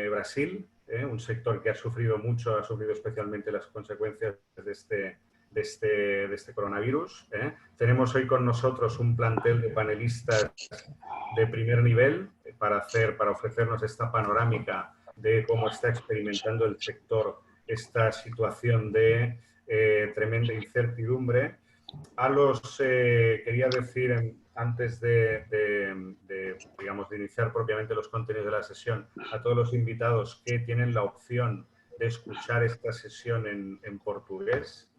Brasil, un sector que ha sufrido mucho, ha sufrido especialmente las consecuencias de este coronavirus. Tenemos hoy con nosotros un plantel de panelistas de primer nivel para ofrecernos esta panorámica de cómo está experimentando el sector esta situación de tremenda incertidumbre. Quería decir, antes digamos, de iniciar propiamente los contenidos de la sesión, a todos los invitados que tienen la opción de escuchar esta sesión en portugués.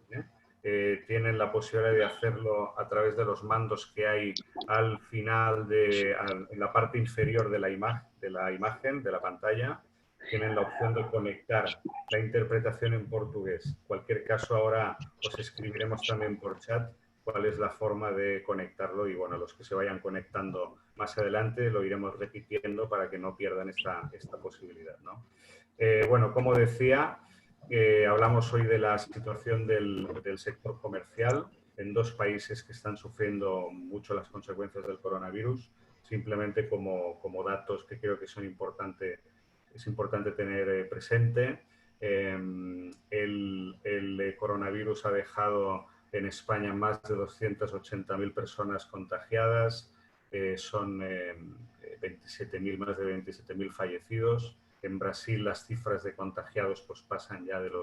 Tienen la posibilidad de hacerlo a través de los mandos que hay al final, en la parte inferior de la imagen, de la pantalla. Tienen la opción de conectar la interpretación en portugués. En cualquier caso, ahora os escribiremos también por chat cuál es la forma de conectarlo y, bueno, los que se vayan conectando más adelante lo iremos repitiendo para que no pierdan esta posibilidad, ¿no? Bueno, como decía, hablamos hoy de la situación del sector comercial en dos países que están sufriendo mucho las consecuencias del coronavirus, simplemente como datos que creo que es importante tener presente. El coronavirus ha dejado en España más de 280.000 personas contagiadas, son más de 27.000 fallecidos. En Brasil las cifras de contagiados pues pasan ya del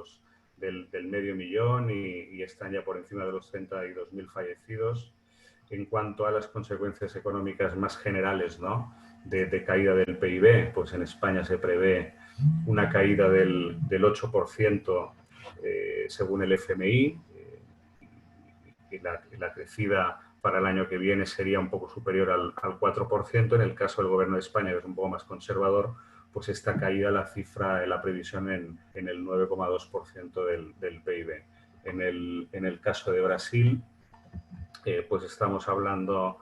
500.000 y están ya por encima de los 32.000 fallecidos. En cuanto a las consecuencias económicas más generales, ¿no?, de caída del PIB, pues en España se prevé una caída del 8% según el FMI, y la crecida para el año que viene sería un poco superior al 4%. En el caso del Gobierno de España, que es un poco más conservador, pues esta caída la previsión en el 9,2% del PIB. En el caso de Brasil, pues estamos hablando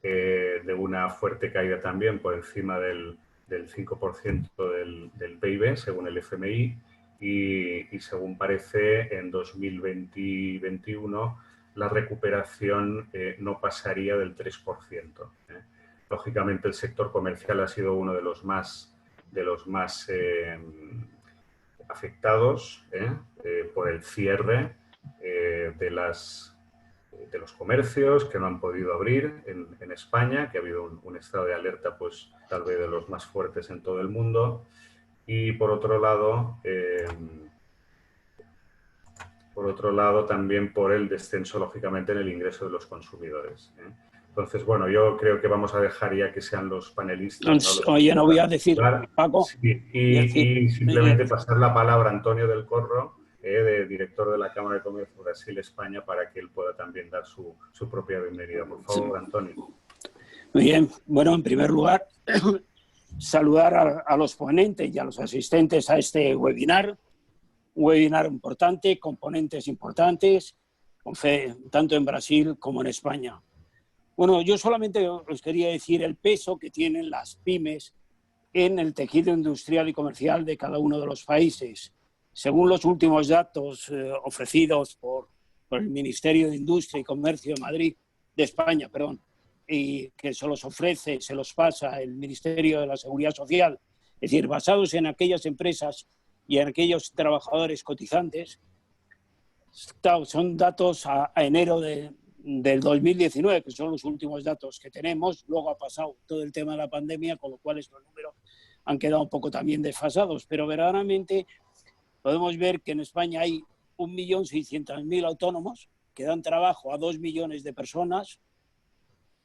de una fuerte caída también por encima del 5% del PIB, según el FMI, y según parece, en 2021 la recuperación no pasaría del 3%. Lógicamente, el sector comercial ha sido uno de los más afectados por el cierre de los comercios que no han podido abrir en España, que ha habido un estado de alerta pues tal vez de los más fuertes en todo el mundo. Y por otro lado también por el descenso, lógicamente, en el ingreso de los consumidores. Entonces, bueno, yo creo que vamos a dejar ya que sean los panelistas. Oye, no voy a decir, Paco. Sí, y simplemente pasar la palabra a Antonio del Corro, director de la Cámara de Comercio Brasil-España, para que él pueda también dar su propia bienvenida. Por favor, Antonio. Muy bien. Bueno, en primer lugar, saludar a los ponentes y a los asistentes a este webinar. Un webinar importante, componentes importantes, tanto en Brasil como en España. Bueno, yo solamente os quería decir el peso que tienen las pymes en el tejido industrial y comercial de cada uno de los países. Según los últimos datos ofrecidos por el Ministerio de Industria y Comercio de España, y que se los pasa el Ministerio de la Seguridad Social, es decir, basados en aquellas empresas y en aquellos trabajadores cotizantes, son datos a enero del 2019, que son los últimos datos que tenemos. Luego ha pasado todo el tema de la pandemia, con lo cual estos números han quedado un poco también desfasados, pero verdaderamente podemos ver que en España hay 1.600.000 autónomos que dan trabajo a 2 millones de personas,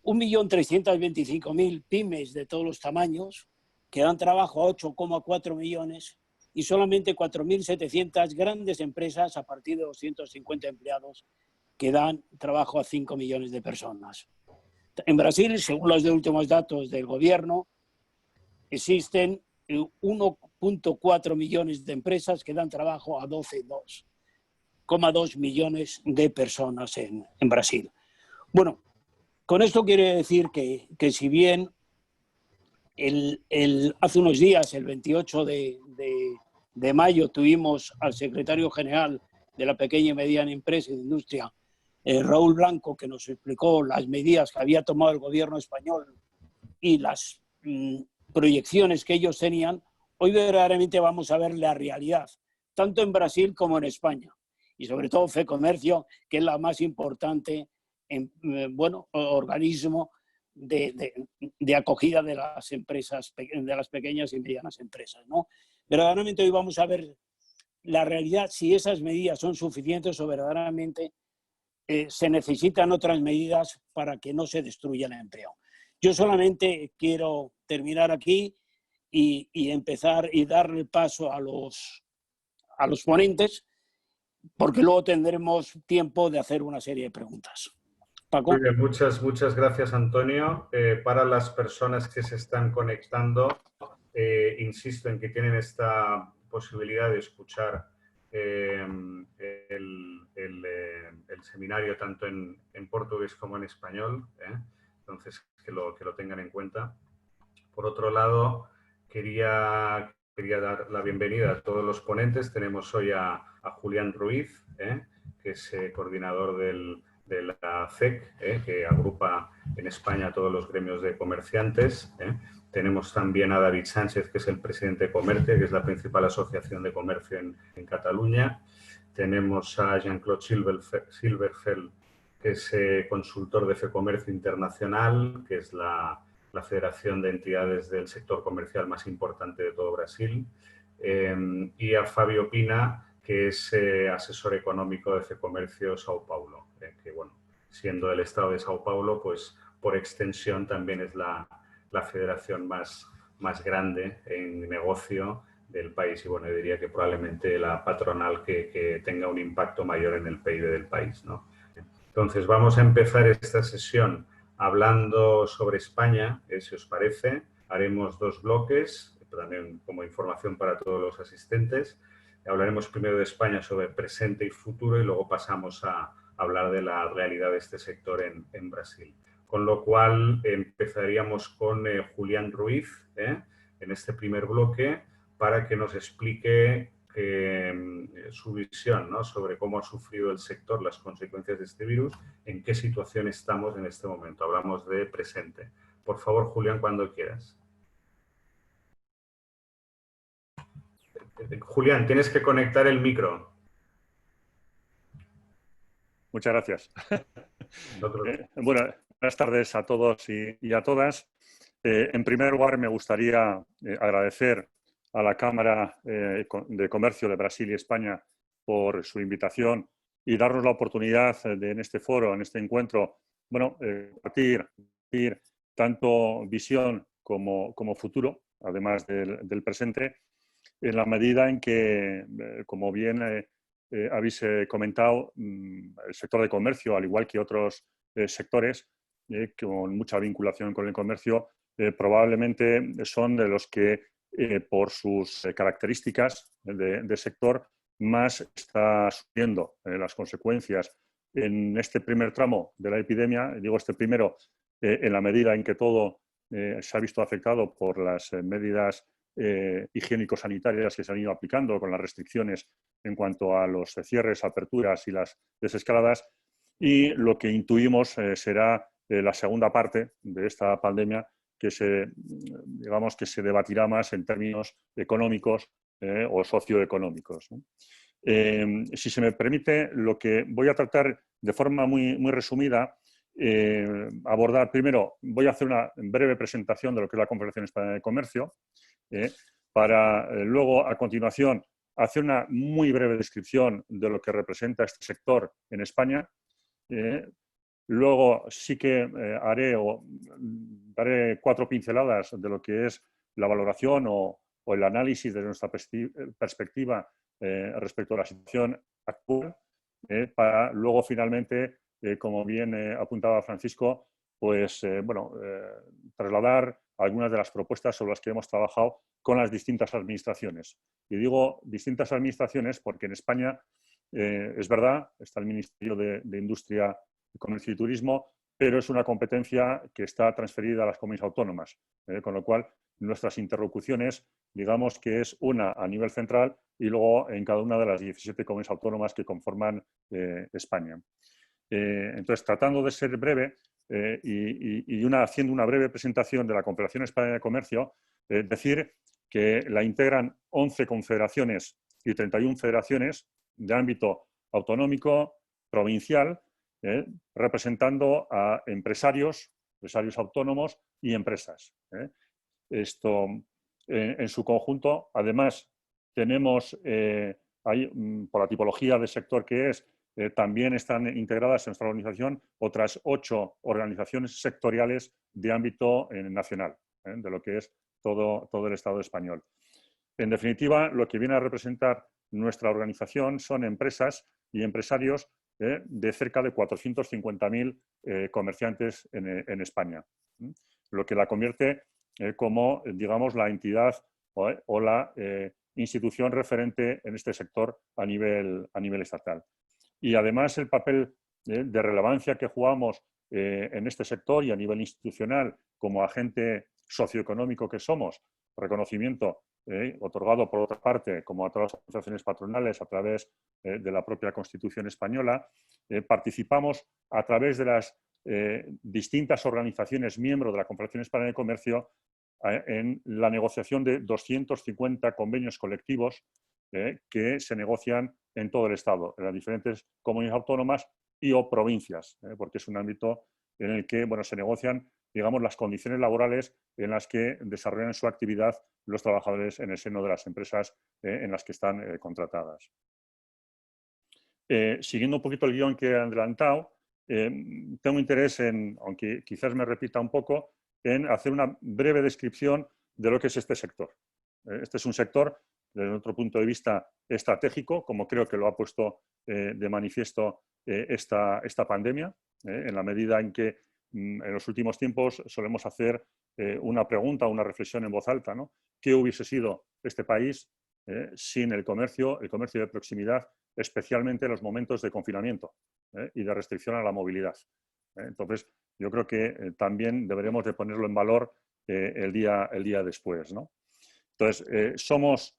1.325.000 pymes de todos los tamaños que dan trabajo a 8,4 millones y solamente 4.700 grandes empresas a partir de 250 empleados que dan trabajo a 5 millones de personas. En Brasil, según los últimos datos del gobierno, existen 1,4 millones de empresas que dan trabajo a 12,2 millones de personas en Brasil. Bueno, con esto quiere decir que si bien hace unos días, el 28 de mayo, tuvimos al secretario general de la pequeña y mediana empresa y de industria, Raúl Blanco, que nos explicó las medidas que había tomado el gobierno español y las proyecciones que ellos tenían, hoy verdaderamente vamos a ver la realidad, tanto en Brasil como en España. Y sobre todo FEComercio, que es la más importante organismo de acogida de las empresas, de las pequeñas y medianas empresas, ¿no? Verdaderamente hoy vamos a ver la realidad, si esas medidas son suficientes o verdaderamente se necesitan otras medidas para que no se destruya el empleo. Yo solamente quiero terminar aquí y empezar y darle paso a los ponentes, porque luego tendremos tiempo de hacer una serie de preguntas. Paco. Muy bien, muchas gracias, Antonio. Para las personas que se están conectando, insisto en que tienen esta posibilidad de escuchar el seminario tanto en portugués como en español, entonces que lo tengan en cuenta. Por otro lado, quería dar la bienvenida a todos los ponentes. Tenemos hoy a Julián Ruiz, que es coordinador de la CEC, que agrupa en España a todos los gremios de comerciantes. Tenemos también a David Sánchez, que es el presidente de Comercia, que es la principal asociación de comercio en Cataluña. Tenemos a Jean-Claude Silverfeld, que es consultor de FEComercio Internacional, que es la federación de entidades del sector comercial más importante de todo Brasil, y a Fabio Pina, que es asesor económico de FEComercio Sao Paulo, que bueno, siendo el estado de Sao Paulo, pues por extensión también es la federación más grande en negocio del país y bueno, yo diría que probablemente la patronal que tenga un impacto mayor en el PIB del país, ¿no? Entonces vamos a empezar esta sesión hablando sobre España, si os parece. Haremos 2 bloques, también como información para todos los asistentes. Hablaremos primero de España sobre presente y futuro y luego pasamos a hablar de la realidad de este sector en Brasil. Con lo cual empezaríamos con Julián Ruiz en este primer bloque para que nos explique su visión, ¿no?, sobre cómo ha sufrido el sector las consecuencias de este virus, en qué situación estamos en este momento. Hablamos de presente. Por favor, Julián, cuando quieras. Julián, tienes que conectar el micro. Muchas gracias. Bueno, buenas tardes a todos y a todas. En primer lugar, me gustaría agradecer a la Cámara de Comercio de Brasil y España por su invitación y darnos la oportunidad de, en este foro, en este encuentro, bueno, compartir tanto visión como futuro, además del presente, en la medida en que, como bien habéis comentado, el sector de comercio, al igual que otros sectores con mucha vinculación con el comercio, probablemente son de los que, por sus características de sector, más está sufriendo las consecuencias en este primer tramo de la epidemia. Digo este primero en la medida en que todo se ha visto afectado por las medidas higiénico-sanitarias que se han ido aplicando con las restricciones en cuanto a los cierres, aperturas y las desescaladas, y lo que intuimos será la segunda parte de esta pandemia que digamos que se debatirá más en términos económicos o socioeconómicos, ¿no? Si se me permite, lo que voy a tratar de forma muy resumida, abordar primero, voy a hacer una breve presentación de lo que es la Confederación Española de Comercio, para luego, a continuación, hacer una muy breve descripción de lo que representa este sector en España. Luego sí que daré 4 pinceladas de lo que es la valoración o el análisis desde nuestra perspectiva respecto a la situación actual, para luego finalmente, como bien apuntaba Francisco, pues trasladar algunas de las propuestas sobre las que hemos trabajado con las distintas administraciones. Y digo distintas administraciones porque en España, es verdad, está el Ministerio de Industria, Comercio y Turismo, pero es una competencia que está transferida a las comunidades autónomas, con lo cual nuestras interlocuciones, digamos que es una a nivel central y luego en cada una de las 17 comunidades autónomas que conforman España. Entonces, tratando de ser breve, haciendo una breve presentación de la Confederación Española de Comercio, decir que la integran 11 confederaciones y 31 federaciones de ámbito autonómico, provincial, representando a empresarios autónomos y empresas. Esto, en su conjunto, además, tenemos, por la tipología de sector que es, también están integradas en nuestra organización otras 8 organizaciones sectoriales de ámbito nacional, de lo que es todo el Estado español. En definitiva, lo que viene a representar nuestra organización son empresas y empresarios de cerca de 450.000 comerciantes en España, lo que la convierte como, digamos, la entidad o la institución referente en este sector a nivel estatal. Y además el papel de relevancia que jugamos en este sector y a nivel institucional como agente socioeconómico que somos, reconocimiento otorgado por otra parte, como a todas las asociaciones patronales a través de la propia Constitución española, participamos a través de las distintas organizaciones miembros de la Confederación Española de Comercio en la negociación de 250 convenios colectivos que se negocian en todo el Estado, en las diferentes comunidades autónomas y o provincias, porque es un ámbito en el que se negocian, digamos, las condiciones laborales en las que desarrollan su actividad los trabajadores en el seno de las empresas en las que están contratadas. Siguiendo un poquito el guión que he adelantado, tengo interés en, aunque quizás me repita un poco, en hacer una breve descripción de lo que es este sector. Este es un sector, desde otro punto de vista, estratégico, como creo que lo ha puesto de manifiesto esta pandemia, en la medida en que en los últimos tiempos solemos hacer una pregunta, una reflexión en voz alta, ¿no? ¿Qué hubiese sido este país sin el comercio de proximidad, especialmente en los momentos de confinamiento y de restricción a la movilidad? Entonces, yo creo que también deberemos de ponerlo en valor el día después, ¿no? Entonces, somos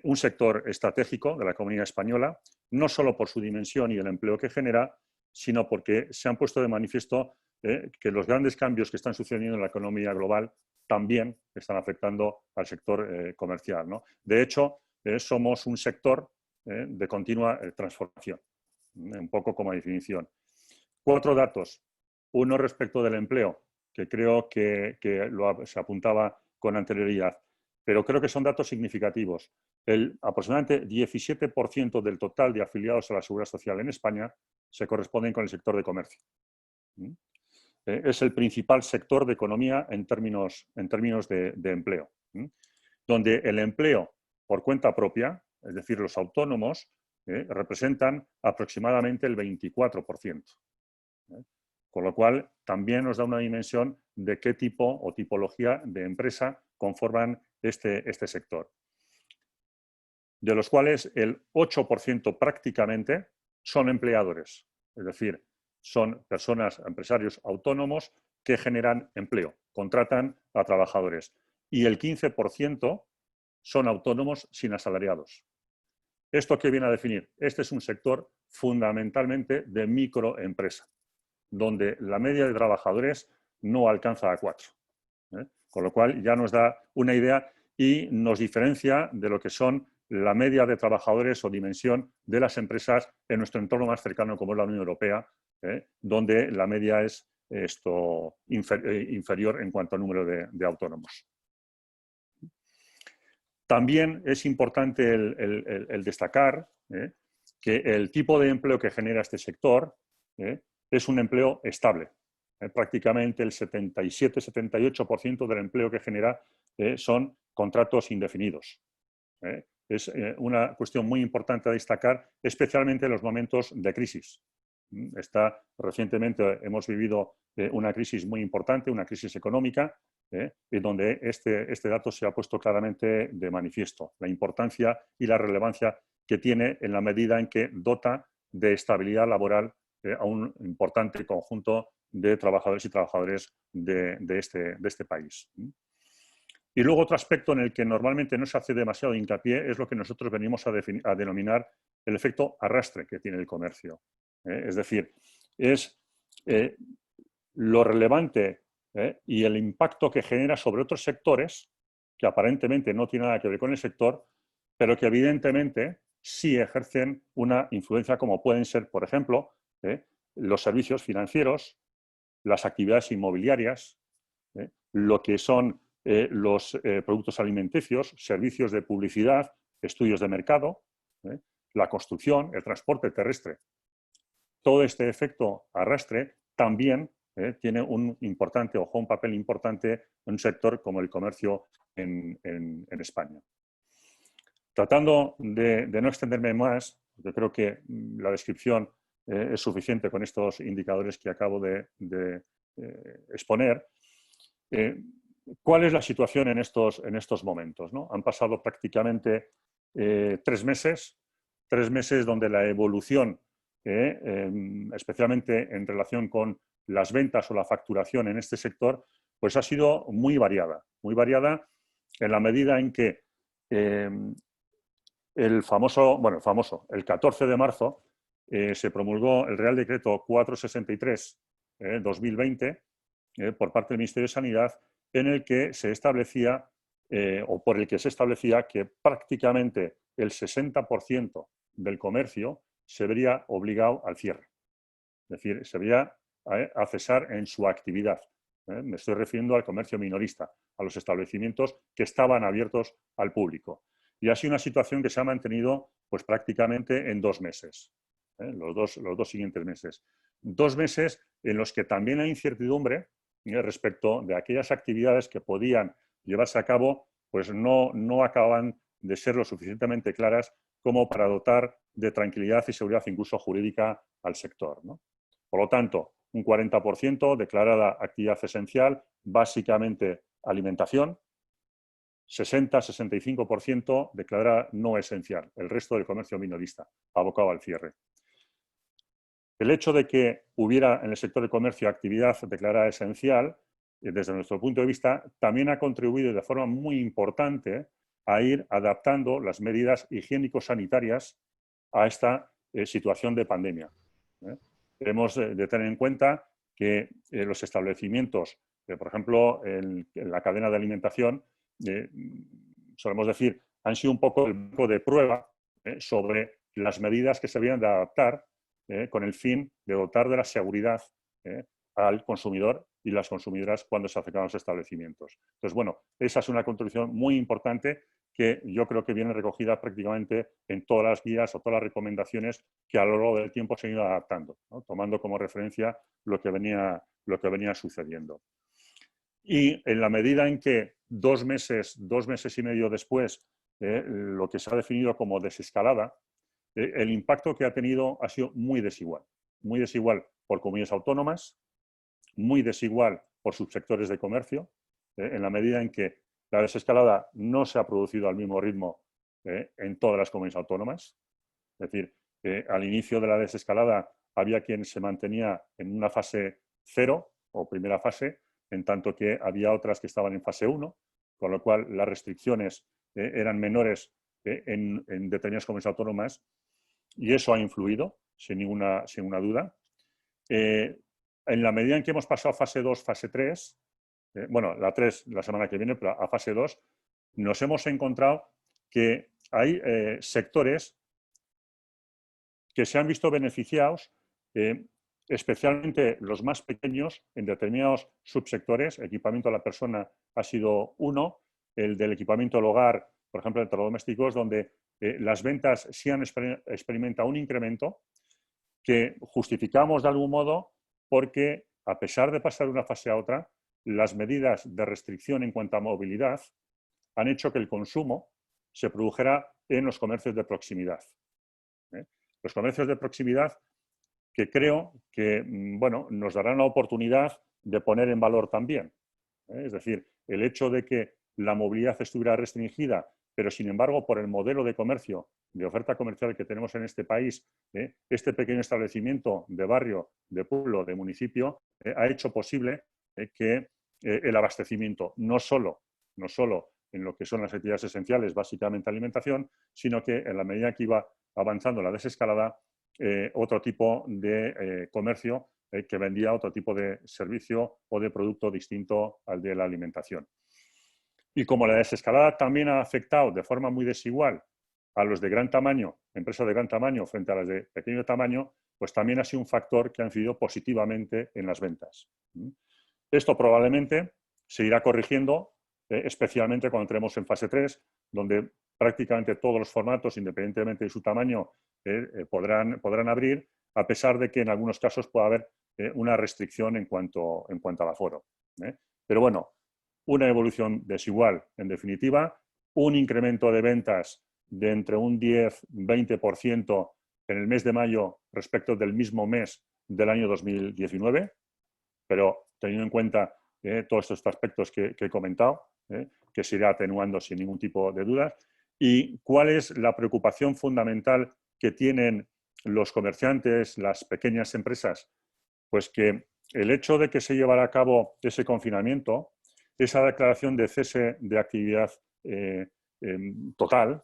un sector estratégico de la economía española, no solo por su dimensión y el empleo que genera, sino porque se han puesto de manifiesto que los grandes cambios que están sucediendo en la economía global también están afectando al sector comercial, ¿no? De hecho, somos un sector de continua transformación, un poco como definición. 4 datos. Uno respecto del empleo, que creo que se apuntaba con anterioridad, pero creo que son datos significativos. El aproximadamente 17% del total de afiliados a la Seguridad Social en España se corresponden con el sector de comercio. Es el principal sector de economía en términos de empleo, donde el empleo por cuenta propia, es decir, los autónomos, representan aproximadamente el 24%. Con lo cual, también nos da una dimensión de qué tipo o tipología de empresa conforman este sector. De los cuales el 8% prácticamente son empleadores, es decir, son personas, empresarios autónomos que generan empleo, contratan a trabajadores. Y el 15% son autónomos sin asalariados. ¿Esto qué viene a definir? Este es un sector fundamentalmente de microempresa, donde la media de trabajadores no alcanza a 4. Con lo cual ya nos da una idea y nos diferencia de lo que son la media de trabajadores o dimensión de las empresas en nuestro entorno más cercano, como es la Unión Europea, donde la media es inferior en cuanto al número de autónomos. También es importante el destacar que el tipo de empleo que genera este sector es un empleo estable. Prácticamente el 77-78% del empleo que genera son contratos indefinidos. Es una cuestión muy importante a destacar, especialmente en los momentos de crisis. Recientemente hemos vivido una crisis muy importante, una crisis económica, en donde este dato se ha puesto claramente de manifiesto, la importancia y la relevancia que tiene en la medida en que dota de estabilidad laboral a un importante conjunto de trabajadores y trabajadoras de este país. Y luego otro aspecto en el que normalmente no se hace demasiado hincapié es lo que nosotros venimos a denominar el efecto arrastre que tiene el comercio. Es decir, es lo relevante y el impacto que genera sobre otros sectores que aparentemente no tienen nada que ver con el sector, pero que evidentemente sí ejercen una influencia, como pueden ser, por ejemplo, los servicios financieros, las actividades inmobiliarias, lo que son los productos alimenticios, servicios de publicidad, estudios de mercado, la construcción, el transporte terrestre. Todo este efecto arrastre también tiene un papel importante en un sector como el comercio en España. Tratando de no extenderme más, yo creo que la descripción es suficiente con estos indicadores que acabo de exponer. ¿Cuál es la situación en estos momentos, ¿no? Han pasado prácticamente 3 meses donde la evolución, especialmente en relación con las ventas o la facturación en este sector, pues ha sido muy variada en la medida en que el 14 de marzo se promulgó el Real Decreto 463-2020 por parte del Ministerio de Sanidad, en el que se establecía, o por el que se establecía, que prácticamente el 60% del comercio se vería obligado al cierre. Es decir, se vería a cesar en su actividad. Me estoy refiriendo al comercio minorista, a los establecimientos que estaban abiertos al público. Y ha sido una situación que se ha mantenido pues, prácticamente en 2 meses, los dos siguientes meses. 2 meses en los que también hay incertidumbre respecto de aquellas actividades que podían llevarse a cabo, pues no acaban de ser lo suficientemente claras como para dotar de tranquilidad y seguridad incluso jurídica al sector, ¿no? Por lo tanto, un 40% declarada actividad esencial, básicamente alimentación, 60-65% declarada no esencial, el resto del comercio minorista, abocado al cierre. El hecho de que hubiera en el sector del comercio actividad declarada esencial, desde nuestro punto de vista, también ha contribuido de forma muy importante a ir adaptando las medidas higiénico-sanitarias a esta situación de pandemia. Debemos de tener en cuenta que los establecimientos, por ejemplo, en la cadena de alimentación, solemos decir, han sido un poco el banco de prueba sobre las medidas que se habían de adaptar con el fin de dotar de la seguridad al consumidor y las consumidoras cuando se acercan a los establecimientos. Entonces, bueno, esa es una contribución muy importante que yo creo que viene recogida prácticamente en todas las guías o todas las recomendaciones que a lo largo del tiempo se han ido adaptando, ¿no? Tomando como referencia lo que venía sucediendo. Y en la medida en que 2 meses y medio después, lo que se ha definido como desescalada, el impacto que ha tenido ha sido muy desigual por comunidades autónomas, muy desigual por subsectores de comercio, en la medida en que la desescalada no se ha producido al mismo ritmo en todas las comunidades autónomas. Es decir, al inicio de la desescalada había quien se mantenía en una fase 0 o primera fase, en tanto que había otras que estaban en fase 1, con lo cual las restricciones eran menores en determinadas comunidades autónomas, y eso ha influido, sin ninguna duda. En la medida en que hemos pasado a fase 2, fase 3, bueno, la 3 la semana que viene, pero a fase 2, nos hemos encontrado que hay sectores que se han visto beneficiados, especialmente los más pequeños, en determinados subsectores. Equipamiento a la persona ha sido uno, el del equipamiento al hogar, por ejemplo, electrodomésticos, donde las ventas sí han experimentado un incremento que justificamos de algún modo porque, a pesar de pasar de una fase a otra, las medidas de restricción en cuanto a movilidad han hecho que el consumo se produjera en los comercios de proximidad. Los comercios de proximidad que creo que bueno, nos darán la oportunidad de poner en valor también. Es decir, el hecho de que la movilidad estuviera restringida, pero sin embargo por el modelo de comercio, de oferta comercial que tenemos en este país, este pequeño establecimiento de barrio, de pueblo, de municipio, ha hecho posible que el abastecimiento no solo en lo que son las actividades esenciales, básicamente alimentación, sino que en la medida que iba avanzando la desescalada, otro tipo de comercio que vendía otro tipo de servicio o de producto distinto al de la alimentación. Y como la desescalada también ha afectado de forma muy desigual a los de gran tamaño, empresas de gran tamaño frente a las de pequeño tamaño, pues también ha sido un factor que ha incidido positivamente en las ventas. Esto probablemente se irá corrigiendo, especialmente cuando entremos en fase 3, donde prácticamente todos los formatos, independientemente de su tamaño, podrán abrir, a pesar de que en algunos casos pueda haber una restricción en cuanto al aforo. Pero bueno, una evolución desigual, en definitiva, un incremento de ventas de entre un 10-20% en el mes de mayo respecto del mismo mes del año 2019, pero teniendo en cuenta todos estos aspectos que he comentado, que se irá atenuando sin ningún tipo de duda. ¿Y cuál es la preocupación fundamental que tienen los comerciantes, las pequeñas empresas? Pues que el hecho de que se llevara a cabo ese confinamiento, esa declaración de cese de actividad total,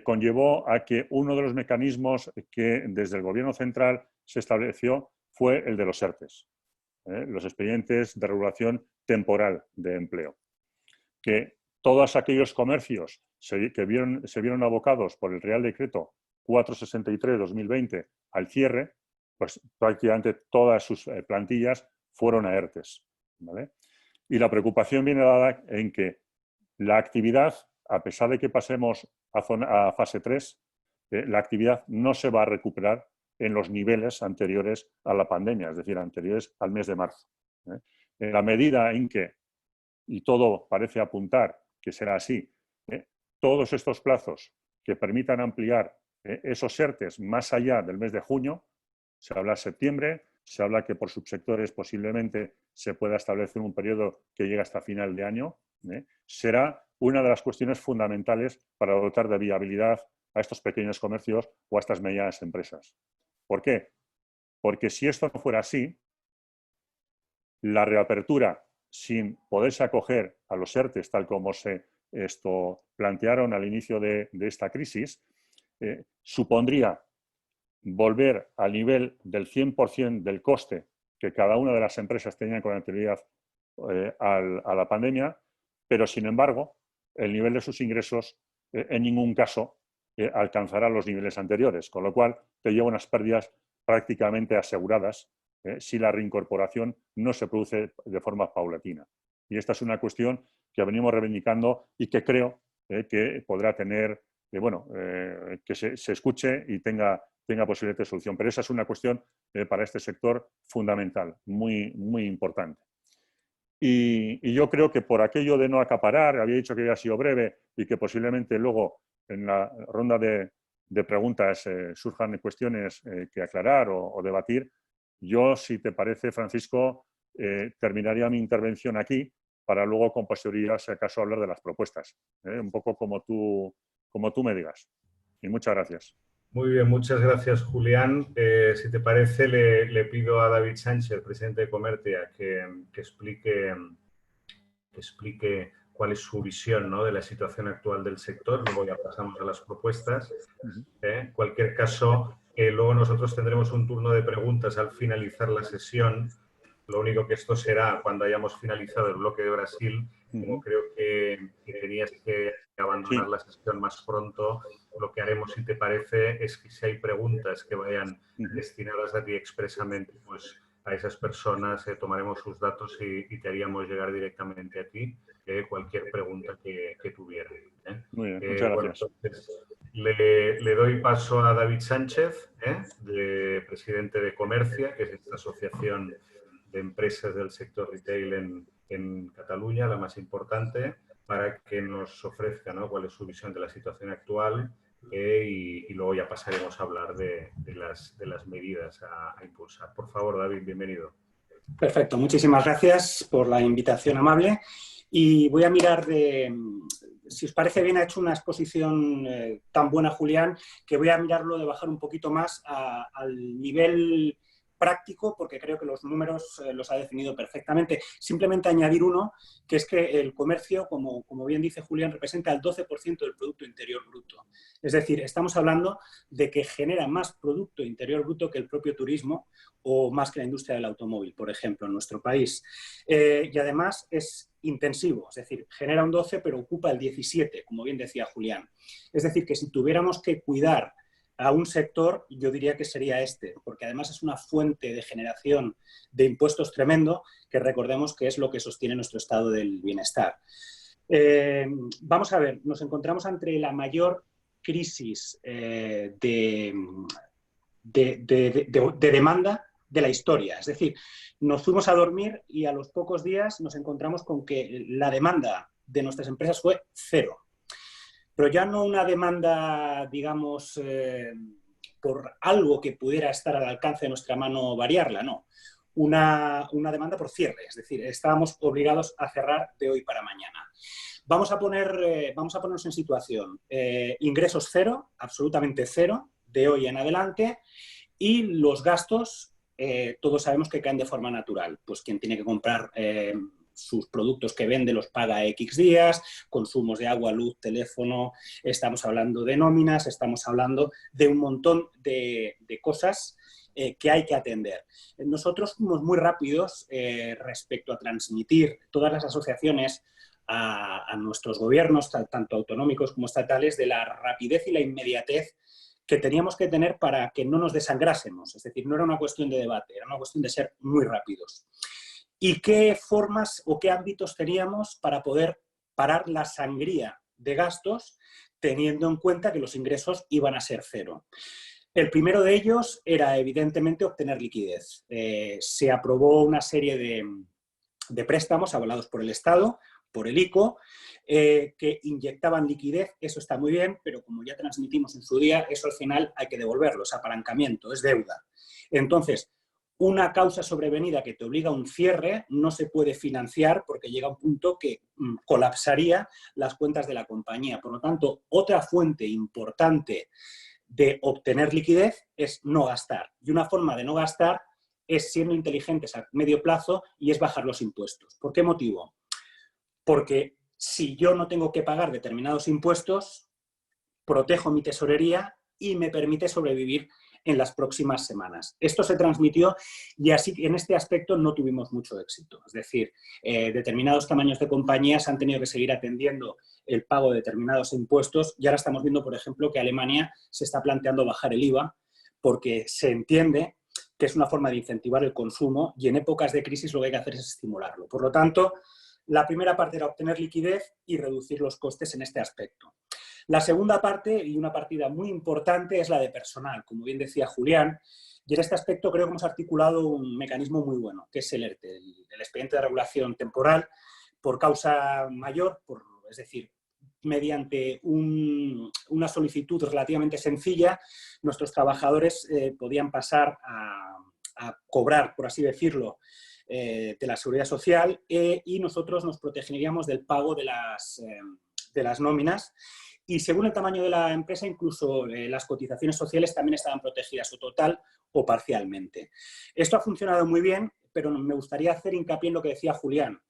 conllevó a que uno de los mecanismos que desde el Gobierno central se estableció fue el de los ERTES, los expedientes de regulación temporal de empleo. Que todos aquellos comercios se vieron abocados por el Real Decreto 463-2020 al cierre, pues prácticamente todas sus plantillas fueron a ERTES, ¿vale? Y la preocupación viene dada en que la actividad, a pesar de que pasemos a fase 3, la actividad no se va a recuperar en los niveles anteriores a la pandemia, es decir, anteriores al mes de marzo. En la medida en que, y todo parece apuntar que será así, todos estos plazos que permitan ampliar esos ERTES más allá del mes de junio, se habla de septiembre, se habla que por subsectores posiblemente se pueda establecer un periodo que llegue hasta final de año, será una de las cuestiones fundamentales para dotar de viabilidad a estos pequeños comercios o a estas medianas empresas. ¿Por qué? Porque si esto no fuera así, la reapertura sin poderse acoger a los ERTES, tal como se plantearon al inicio de esta crisis, supondría volver al nivel del 100% del coste que cada una de las empresas tenían con anterioridad a la pandemia, pero sin embargo, el nivel de sus ingresos en ningún caso alcanzará los niveles anteriores, con lo cual te lleva unas pérdidas prácticamente aseguradas si la reincorporación no se produce de forma paulatina. Y esta es una cuestión que venimos reivindicando y que creo que podrá tener, que se escuche y tenga posibilidad de solución. Pero esa es una cuestión para este sector fundamental, muy, muy importante. Y yo creo que por aquello de no acaparar, había dicho que había sido breve y que posiblemente luego en la ronda de preguntas surjan cuestiones que aclarar o debatir, yo, si te parece, Francisco, terminaría mi intervención aquí para luego con posterioridad, si acaso, hablar de las propuestas. Un poco como tú me digas. Y muchas gracias. Muy bien, muchas gracias, Julián. Si te parece, le pido a David Sánchez, presidente de Comertia, que explique cuál es su visión, ¿no?, de la situación actual del sector. Luego ya pasamos a las propuestas. En cualquier caso, luego nosotros tendremos un turno de preguntas al finalizar la sesión. Lo único que esto será cuando hayamos finalizado el bloque de Brasil. Como creo que tenías que abandonar la sesión más pronto, lo que haremos, si te parece, es que si hay preguntas que vayan destinadas a ti expresamente, pues a esas personas tomaremos sus datos y te haríamos llegar directamente a ti cualquier pregunta que tuvieran. Muy bien, muchas gracias. Bueno, entonces, le doy paso a David Sánchez, presidente de Comercia, que es esta asociación de empresas del sector retail en Cataluña, la más importante, para que nos ofrezca, ¿no?, cuál es su visión de la situación actual y luego ya pasaremos a hablar de las medidas a impulsar. Por favor, David, bienvenido. Perfecto, muchísimas gracias por la invitación amable. Y voy a mirar si os parece bien, ha hecho una exposición tan buena, Julián, que voy a mirarlo de bajar un poquito más al nivel práctico porque creo que los números los ha definido perfectamente. Simplemente añadir uno, que es que el comercio, como bien dice Julián, representa el 12% del Producto Interior Bruto. Es decir, estamos hablando de que genera más Producto Interior Bruto que el propio turismo o más que la industria del automóvil, por ejemplo, en nuestro país. Y además es intensivo, es decir, genera un 12 pero ocupa el 17, como bien decía Julián. Es decir, que si tuviéramos que cuidar a un sector, yo diría que sería este, porque además es una fuente de generación de impuestos tremendo, que recordemos que es lo que sostiene nuestro estado del bienestar. Vamos a ver, nos encontramos ante la mayor crisis de demanda de la historia. Es decir, nos fuimos a dormir y a los pocos días nos encontramos con que la demanda de nuestras empresas fue cero. Pero ya no una demanda, digamos, por algo que pudiera estar al alcance de nuestra mano variarla, no. Una demanda por cierre, es decir, estábamos obligados a cerrar de hoy para mañana. Vamos a ponernos en situación. Ingresos cero, absolutamente cero, de hoy en adelante, y los gastos, todos sabemos que caen de forma natural. Pues quien tiene que comprar sus productos que vende los paga X días, consumos de agua, luz, teléfono, estamos hablando de nóminas, estamos hablando de un montón de cosas que hay que atender. Nosotros fuimos muy rápidos respecto a transmitir todas las asociaciones a nuestros gobiernos, tanto autonómicos como estatales, de la rapidez y la inmediatez que teníamos que tener para que no nos desangrásemos. Es decir, no era una cuestión de debate, era una cuestión de ser muy rápidos. ¿Y qué formas o qué ámbitos teníamos para poder parar la sangría de gastos teniendo en cuenta que los ingresos iban a ser cero? El primero de ellos era, evidentemente, obtener liquidez. Se aprobó una serie de préstamos avalados por el Estado, por el ICO, que inyectaban liquidez. Eso está muy bien, pero como ya transmitimos en su día, eso al final hay que devolverlo, es apalancamiento, es deuda. Entonces, una causa sobrevenida que te obliga a un cierre no se puede financiar porque llega un punto que colapsaría las cuentas de la compañía. Por lo tanto, otra fuente importante de obtener liquidez es no gastar. Y una forma de no gastar es siendo inteligentes a medio plazo y es bajar los impuestos. ¿Por qué motivo? Porque si yo no tengo que pagar determinados impuestos, protejo mi tesorería y me permite sobrevivir en las próximas semanas. Esto se transmitió y así en este aspecto no tuvimos mucho éxito. Es decir, determinados tamaños de compañías han tenido que seguir atendiendo el pago de determinados impuestos y ahora estamos viendo, por ejemplo, que Alemania se está planteando bajar el IVA porque se entiende que es una forma de incentivar el consumo y en épocas de crisis lo que hay que hacer es estimularlo. Por lo tanto, la primera parte era obtener liquidez y reducir los costes en este aspecto. La segunda parte, y una partida muy importante, es la de personal, como bien decía Julián, y en este aspecto creo que hemos articulado un mecanismo muy bueno, que es el ERTE, el expediente de regulación temporal por causa mayor, es decir, mediante una solicitud relativamente sencilla, nuestros trabajadores podían pasar a cobrar, por así decirlo, de la Seguridad Social y nosotros nos protegeríamos del pago de las nóminas. Y según el tamaño de la empresa, incluso las cotizaciones sociales también estaban protegidas o total o parcialmente. Esto ha funcionado muy bien, pero me gustaría hacer hincapié en lo que decía Julián.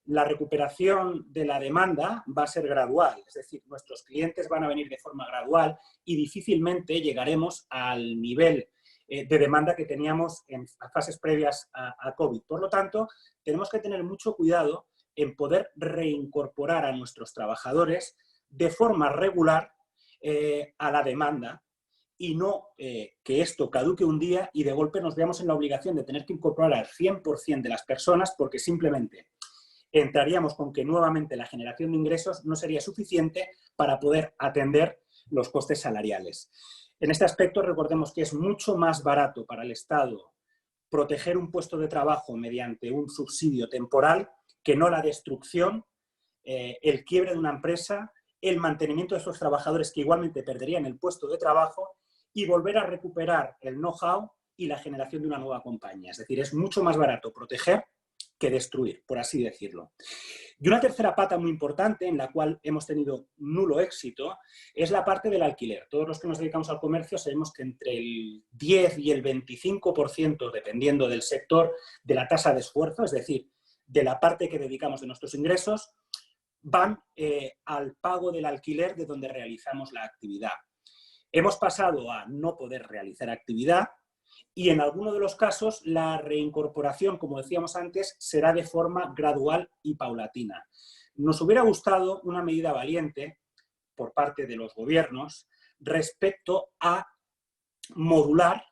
La recuperación de la demanda va a ser gradual, es decir, nuestros clientes van a venir de forma gradual y difícilmente llegaremos al nivel de demanda que teníamos en fases previas a COVID. Por lo tanto, tenemos que tener mucho cuidado en poder reincorporar a nuestros trabajadores de forma regular a la demanda y no que esto caduque un día y de golpe nos veamos en la obligación de tener que incorporar al 100% de las personas porque simplemente entraríamos con que nuevamente la generación de ingresos no sería suficiente para poder atender los costes salariales. En este aspecto recordemos que es mucho más barato para el Estado proteger un puesto de trabajo mediante un subsidio temporal que no la destrucción, el quiebre de una empresa, el mantenimiento de esos trabajadores que igualmente perderían el puesto de trabajo y volver a recuperar el know-how y la generación de una nueva compañía. Es decir, es mucho más barato proteger que destruir, por así decirlo. Y una tercera pata muy importante, en la cual hemos tenido nulo éxito, es la parte del alquiler. Todos los que nos dedicamos al comercio sabemos que entre el 10 y el 25%, dependiendo del sector, de la tasa de esfuerzo, es decir, de la parte que dedicamos de nuestros ingresos, van al pago del alquiler de donde realizamos la actividad. Hemos pasado a no poder realizar actividad y en alguno de los casos la reincorporación, como decíamos antes, será de forma gradual y paulatina. Nos hubiera gustado una medida valiente por parte de los gobiernos respecto a modular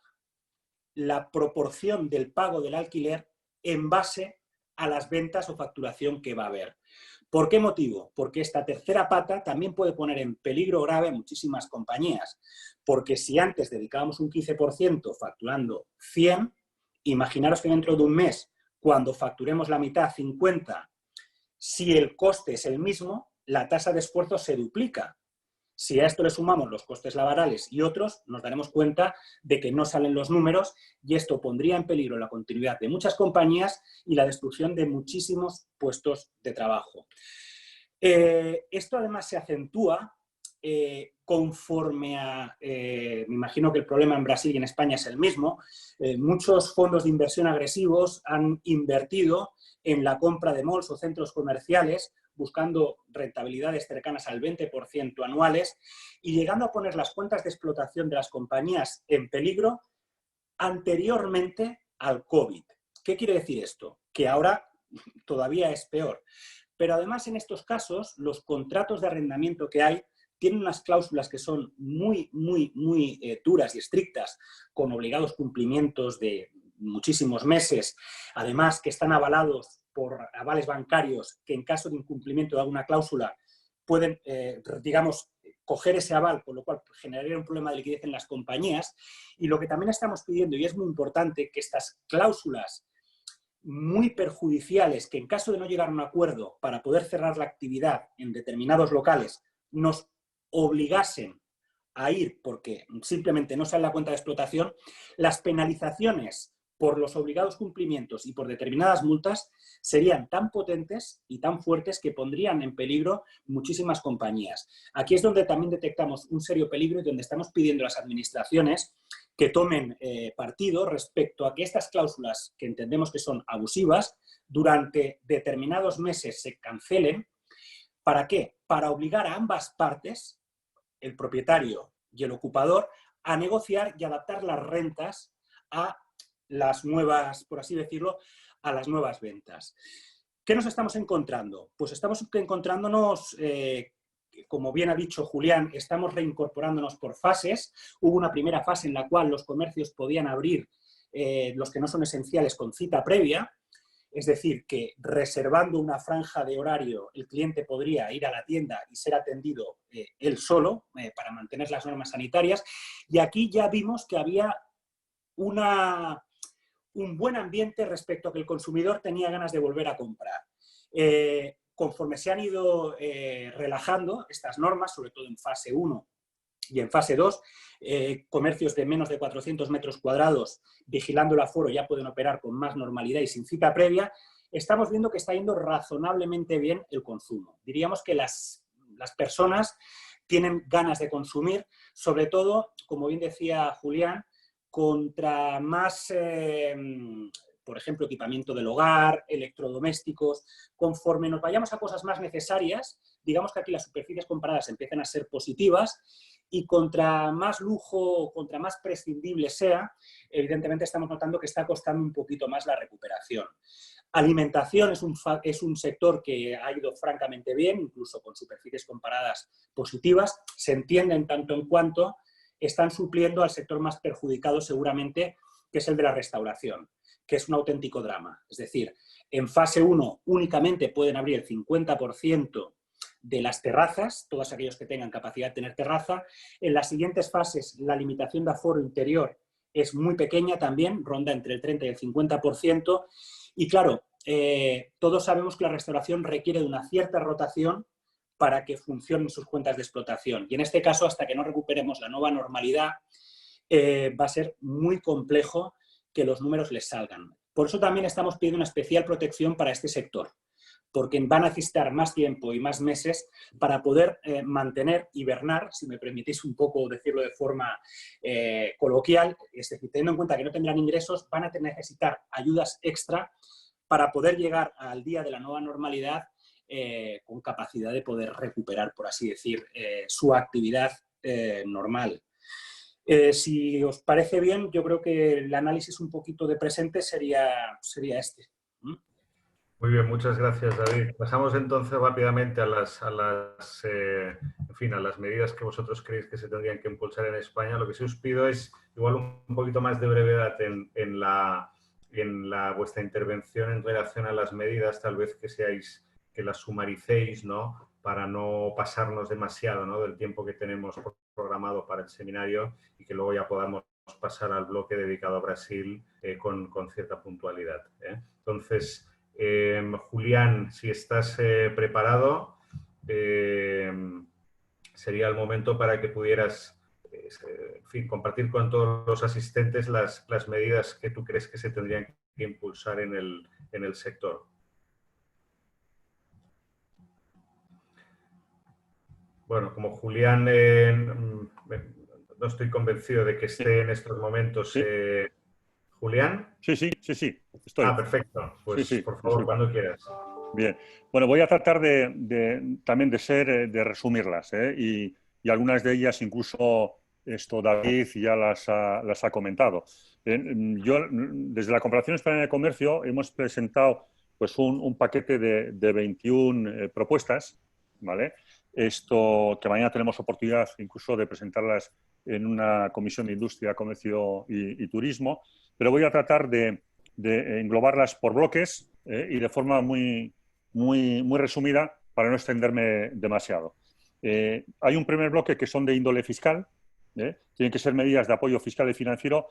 la proporción del pago del alquiler en base a las ventas o facturación que va a haber. ¿Por qué motivo? Porque esta tercera pata también puede poner en peligro grave a muchísimas compañías. Porque si antes dedicábamos un 15% facturando 100, imaginaros que dentro de un mes, cuando facturemos la mitad, 50, si el coste es el mismo, la tasa de esfuerzo se duplica. Si a esto le sumamos los costes laborales y otros, nos daremos cuenta de que no salen los números y esto pondría en peligro la continuidad de muchas compañías y la destrucción de muchísimos puestos de trabajo. Esto además se acentúa conforme a, me imagino que el problema en Brasil y en España es el mismo, muchos fondos de inversión agresivos han invertido en la compra de malls o centros comerciales buscando rentabilidades cercanas al 20% anuales y llegando a poner las cuentas de explotación de las compañías en peligro anteriormente al COVID. ¿Qué quiere decir esto? Que ahora todavía es peor. Pero además en estos casos los contratos de arrendamiento que hay tienen unas cláusulas que son muy duras y estrictas, con obligados cumplimientos de muchísimos meses, además que están avalados por avales bancarios que en caso de incumplimiento de alguna cláusula pueden, digamos, coger ese aval, con lo cual generaría un problema de liquidez en las compañías. Y lo que también estamos pidiendo, y es muy importante, que estas cláusulas muy perjudiciales, que en caso de no llegar a un acuerdo para poder cerrar la actividad en determinados locales, nos obligasen a ir porque simplemente no sale la cuenta de explotación, las penalizaciones por los obligados cumplimientos y por determinadas multas serían tan potentes y tan fuertes que pondrían en peligro muchísimas compañías. Aquí es donde también detectamos un serio peligro y donde estamos pidiendo a las administraciones que tomen partido respecto a que estas cláusulas, que entendemos que son abusivas, durante determinados meses se cancelen. ¿Para qué? Para obligar a ambas partes, el propietario y el ocupador, a negociar y adaptar las rentas a las nuevas, por así decirlo, a las nuevas ventas. ¿Qué nos estamos encontrando? Pues estamos encontrándonos, como bien ha dicho Julián, estamos reincorporándonos por fases. Hubo una primera fase en la cual los comercios podían abrir, los que no son esenciales, con cita previa. Es decir, que reservando una franja de horario, el cliente podría ir a la tienda y ser atendido él solo para mantener las normas sanitarias. Y aquí ya vimos que había un buen ambiente respecto a que el consumidor tenía ganas de volver a comprar. Conforme se han ido relajando estas normas, sobre todo en fase 1 y en fase 2, comercios de menos de 400 metros cuadrados, vigilando el aforo, ya pueden operar con más normalidad y sin cita previa. Estamos viendo que está yendo razonablemente bien el consumo. Diríamos que las personas tienen ganas de consumir, sobre todo, como bien decía Julián, contra más, por ejemplo, equipamiento del hogar, electrodomésticos. Conforme nos vayamos a cosas más necesarias, digamos que aquí las superficies comparadas empiezan a ser positivas y contra más lujo, contra más prescindible sea, evidentemente estamos notando que está costando un poquito más la recuperación. Alimentación es un sector que ha ido francamente bien, incluso con superficies comparadas positivas. Se entiende en tanto en cuanto están supliendo al sector más perjudicado seguramente, que es el de la restauración, que es un auténtico drama. Es decir, en fase 1 únicamente pueden abrir el 50% de las terrazas, todos aquellos que tengan capacidad de tener terraza. En las siguientes fases la limitación de aforo interior es muy pequeña también, ronda entre el 30 y el 50%. Y claro, todos sabemos que la restauración requiere de una cierta rotación para que funcionen sus cuentas de explotación. Y en este caso, hasta que no recuperemos la nueva normalidad, va a ser muy complejo que los números les salgan. Por eso también estamos pidiendo una especial protección para este sector, porque van a necesitar más tiempo y más meses para poder mantener, hibernar, si me permitís un poco decirlo de forma coloquial, es decir, teniendo en cuenta que no tendrán ingresos, van a necesitar ayudas extra para poder llegar al día de la nueva normalidad con capacidad de poder recuperar, por así decir, su actividad normal. Si os parece bien, yo creo que el análisis un poquito de presente sería este. Muy bien, muchas gracias, David. Pasamos entonces rápidamente a las medidas que vosotros creéis que se tendrían que impulsar en España. Lo que sí os pido es igual un poquito más de brevedad en vuestra intervención en relación a las medidas, tal vez que las sumaricéis, ¿no? Para no pasarnos demasiado, ¿no? Del tiempo que tenemos programado para el seminario y que luego ya podamos pasar al bloque dedicado a Brasil con cierta puntualidad. Entonces, Julián, si estás preparado, sería el momento para que pudieras compartir con todos los asistentes las medidas que tú crees que se tendrían que impulsar en el sector. Bueno, como Julián no estoy convencido de que esté en estos momentos. Sí. ¿Julián? Sí, estoy. Perfecto. Pues sí, por favor, cuando quieras. Bien. Bueno, voy a tratar también de resumirlas, y algunas de ellas incluso David ya las ha comentado. Yo, desde la Confederación Española de Comercio, hemos presentado pues un paquete de 21 propuestas, ¿vale? Que mañana tenemos oportunidad incluso de presentarlas en una comisión de Industria, Comercio y Turismo, pero voy a tratar de englobarlas por bloques y de forma muy resumida para no extenderme demasiado. Hay un primer bloque que son de índole fiscal, tienen que ser medidas de apoyo fiscal y financiero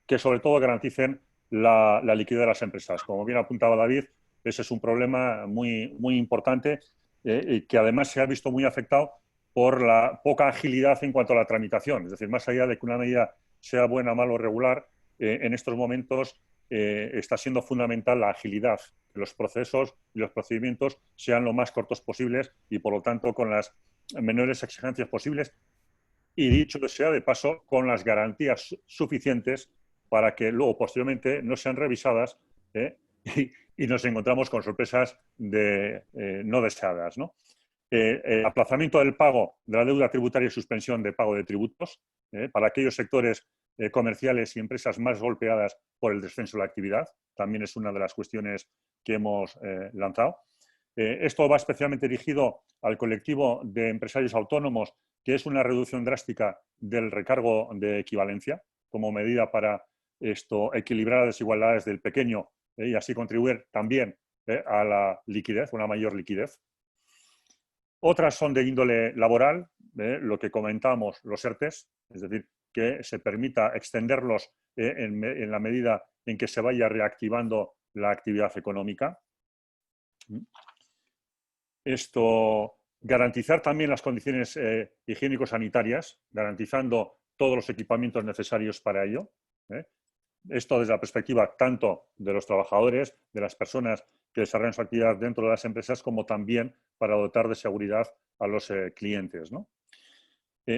que sobre todo garanticen la liquidez de las empresas. Como bien apuntaba David, ese es un problema muy importante y que además se ha visto muy afectado por la poca agilidad en cuanto a la tramitación. Es decir, más allá de que una medida sea buena, mala o regular, en estos momentos está siendo fundamental la agilidad, que los procesos y los procedimientos sean lo más cortos posibles y, por lo tanto, con las menores exigencias posibles y, dicho sea de paso, con las garantías suficientes para que luego, posteriormente, no sean revisadas y nos encontramos con sorpresas no deseadas, ¿no? Aplazamiento del pago de la deuda tributaria y suspensión de pago de tributos para aquellos sectores comerciales y empresas más golpeadas por el descenso de la actividad. También es una de las cuestiones que hemos lanzado. Esto va especialmente dirigido al colectivo de empresarios autónomos, que es una reducción drástica del recargo de equivalencia como medida para equilibrar las desigualdades del pequeño y así contribuir también a la liquidez, una mayor liquidez. Otras son de índole laboral, lo que comentamos, los ERTES, es decir, que se permita extenderlos en la medida en que se vaya reactivando la actividad económica. Garantizar también las condiciones higiénico-sanitarias, garantizando todos los equipamientos necesarios para ello. Esto desde la perspectiva tanto de los trabajadores, de las personas que desarrollan su actividad dentro de las empresas, como también para dotar de seguridad a los clientes, ¿no?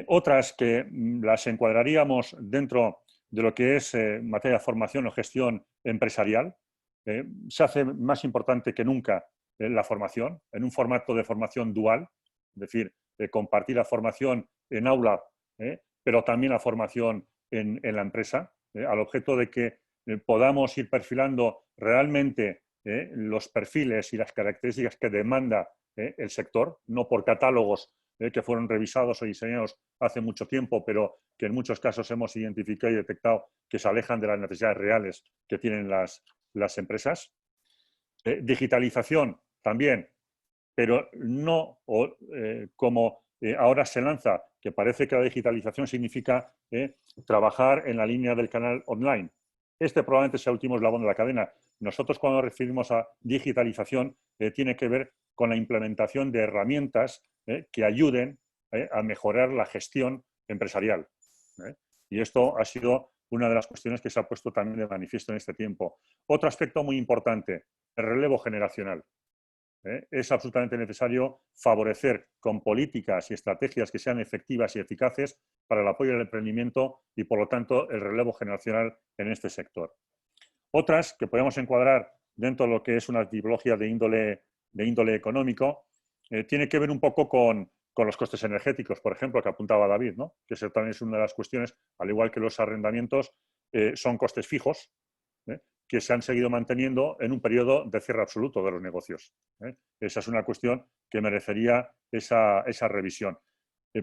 Otras que las encuadraríamos dentro de lo que es materia de formación o gestión empresarial. Se hace más importante que nunca la formación, en un formato de formación dual, es decir, compartir la formación en aula, pero también la formación en la empresa, al objeto de que podamos ir perfilando realmente los perfiles y las características que demanda el sector, no por catálogos que fueron revisados o diseñados hace mucho tiempo, pero que en muchos casos hemos identificado y detectado que se alejan de las necesidades reales que tienen las empresas. Digitalización también, pero no como ahora se lanza, que parece que la digitalización significa trabajar en la línea del canal online. Probablemente sea el último eslabón de la cadena. Nosotros, cuando nos referimos a digitalización, tiene que ver con la implementación de herramientas que ayuden a mejorar la gestión empresarial. Y esto ha sido una de las cuestiones que se ha puesto también de manifiesto en este tiempo. Otro aspecto muy importante, el relevo generacional. Es absolutamente necesario favorecer con políticas y estrategias que sean efectivas y eficaces para el apoyo al emprendimiento y, por lo tanto, el relevo generacional en este sector. Otras que podemos encuadrar dentro de lo que es una tipología de índole económico, tiene que ver un poco con los costes energéticos, por ejemplo, que apuntaba David, ¿no? Que eso también es una de las cuestiones, al igual que los arrendamientos, son costes fijos, que se han seguido manteniendo en un periodo de cierre absoluto de los negocios. Esa es una cuestión que merecería esa revisión.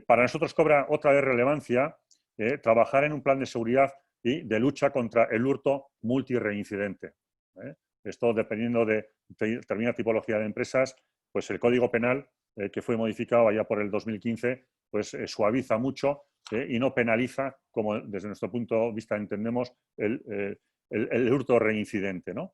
Para nosotros cobra otra vez relevancia trabajar en un plan de seguridad y de lucha contra el hurto multireincidente. Esto, dependiendo de determinada tipología de empresas, pues el Código Penal, que fue modificado allá por el 2015, pues suaviza mucho y no penaliza, como desde nuestro punto de vista entendemos, el hurto reincidente, ¿no?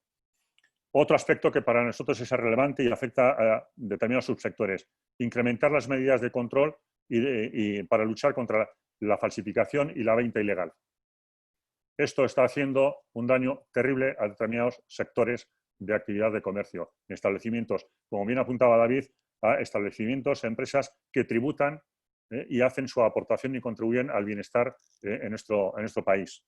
Otro aspecto que para nosotros es relevante y afecta a determinados subsectores, incrementar las medidas de control y para luchar contra la falsificación y la venta ilegal. Esto está haciendo un daño terrible a determinados sectores de actividad de comercio, establecimientos, como bien apuntaba David, a establecimientos, empresas que tributan y hacen su aportación y contribuyen al bienestar en nuestro país.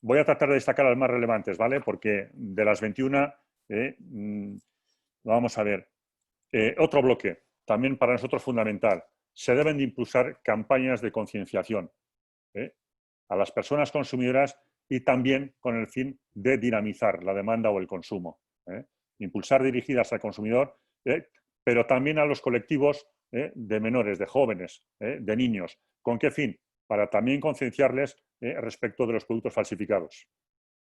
Voy a tratar de destacar las más relevantes, ¿vale? Porque de las 21, vamos a ver. Otro bloque, también para nosotros fundamental. Se deben de impulsar campañas de concienciación a las personas consumidoras y también con el fin de dinamizar la demanda o el consumo. Impulsar dirigidas al consumidor, pero también a los colectivos de menores, de jóvenes, de niños. ¿Con qué fin? Para también concienciarles respecto de los productos falsificados.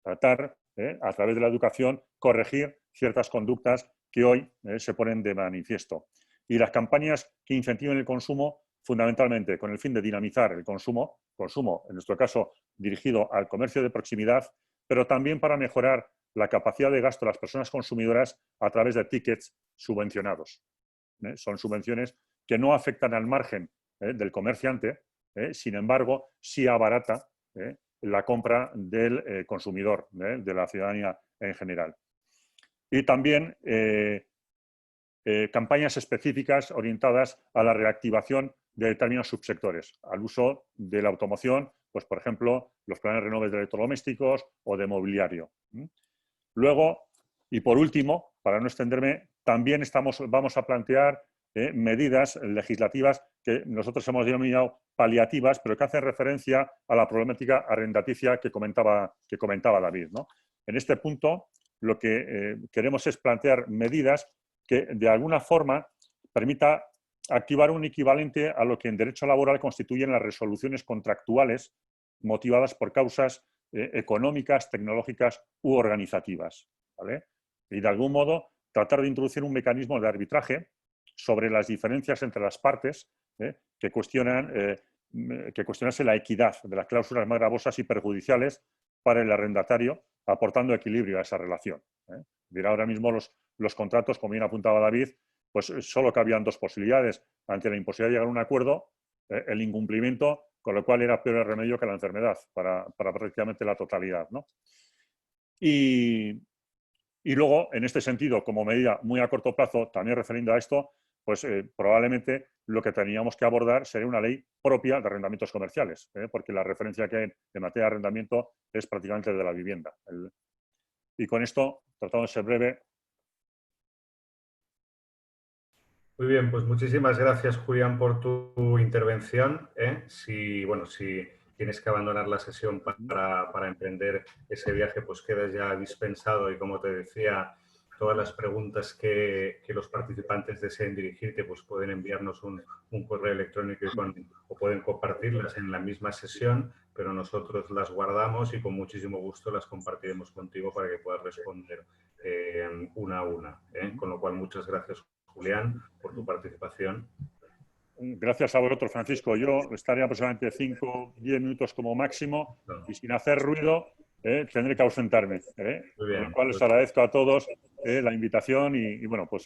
Tratar, a través de la educación, corregir ciertas conductas que hoy se ponen de manifiesto. Y las campañas que incentiven el consumo, fundamentalmente con el fin de dinamizar el consumo, en nuestro caso dirigido al comercio de proximidad, pero también para mejorar la capacidad de gasto de las personas consumidoras a través de tickets subvencionados. Son subvenciones que no afectan al margen del comerciante, sin embargo, sí abarata la compra del consumidor, de la ciudadanía en general. Y también campañas específicas orientadas a la reactivación de determinados subsectores, al uso de la automoción, pues por ejemplo, los planes renovables de electrodomésticos o de mobiliario. Luego, y por último, para no extenderme, también vamos a plantear medidas legislativas que nosotros hemos denominado paliativas, pero que hacen referencia a la problemática arrendaticia que comentaba David, ¿no? En este punto, lo que queremos es plantear medidas que, de alguna forma, permita activar un equivalente a lo que en derecho laboral constituyen las resoluciones contractuales motivadas por causas económicas, tecnológicas u organizativas, ¿vale? Y, de algún modo, tratar de introducir un mecanismo de arbitraje sobre las diferencias entre las partes que cuestionase la equidad de las cláusulas más gravosas y perjudiciales para el arrendatario, aportando equilibrio a esa relación. Ahora mismo los contratos, como bien apuntaba David, pues solo cabían dos posibilidades. Ante la imposibilidad de llegar a un acuerdo, el incumplimiento, con lo cual era peor el remedio que la enfermedad para prácticamente la totalidad, ¿no? Y luego, en este sentido, como medida muy a corto plazo, también referindo a esto, pues probablemente lo que teníamos que abordar sería una ley propia de arrendamientos comerciales, porque la referencia que hay en materia de arrendamiento es prácticamente de la vivienda. Y con esto, tratando de ser breve. Muy bien, pues muchísimas gracias, Julián, por tu intervención. Si tienes que abandonar la sesión para emprender ese viaje, pues quedas ya dispensado y, como te decía, todas las preguntas que los participantes deseen dirigirte, pues pueden enviarnos un correo electrónico o pueden compartirlas en la misma sesión, pero nosotros las guardamos y con muchísimo gusto las compartiremos contigo para que puedas responder una a una. Con lo cual, muchas gracias, Julián, por tu participación. Gracias a vosotros, Francisco. Yo estaré aproximadamente 5 o 10 minutos como máximo y, sin hacer ruido, tendré que ausentarme. Muy bien, con lo cual os agradezco a todos la invitación y bueno, pues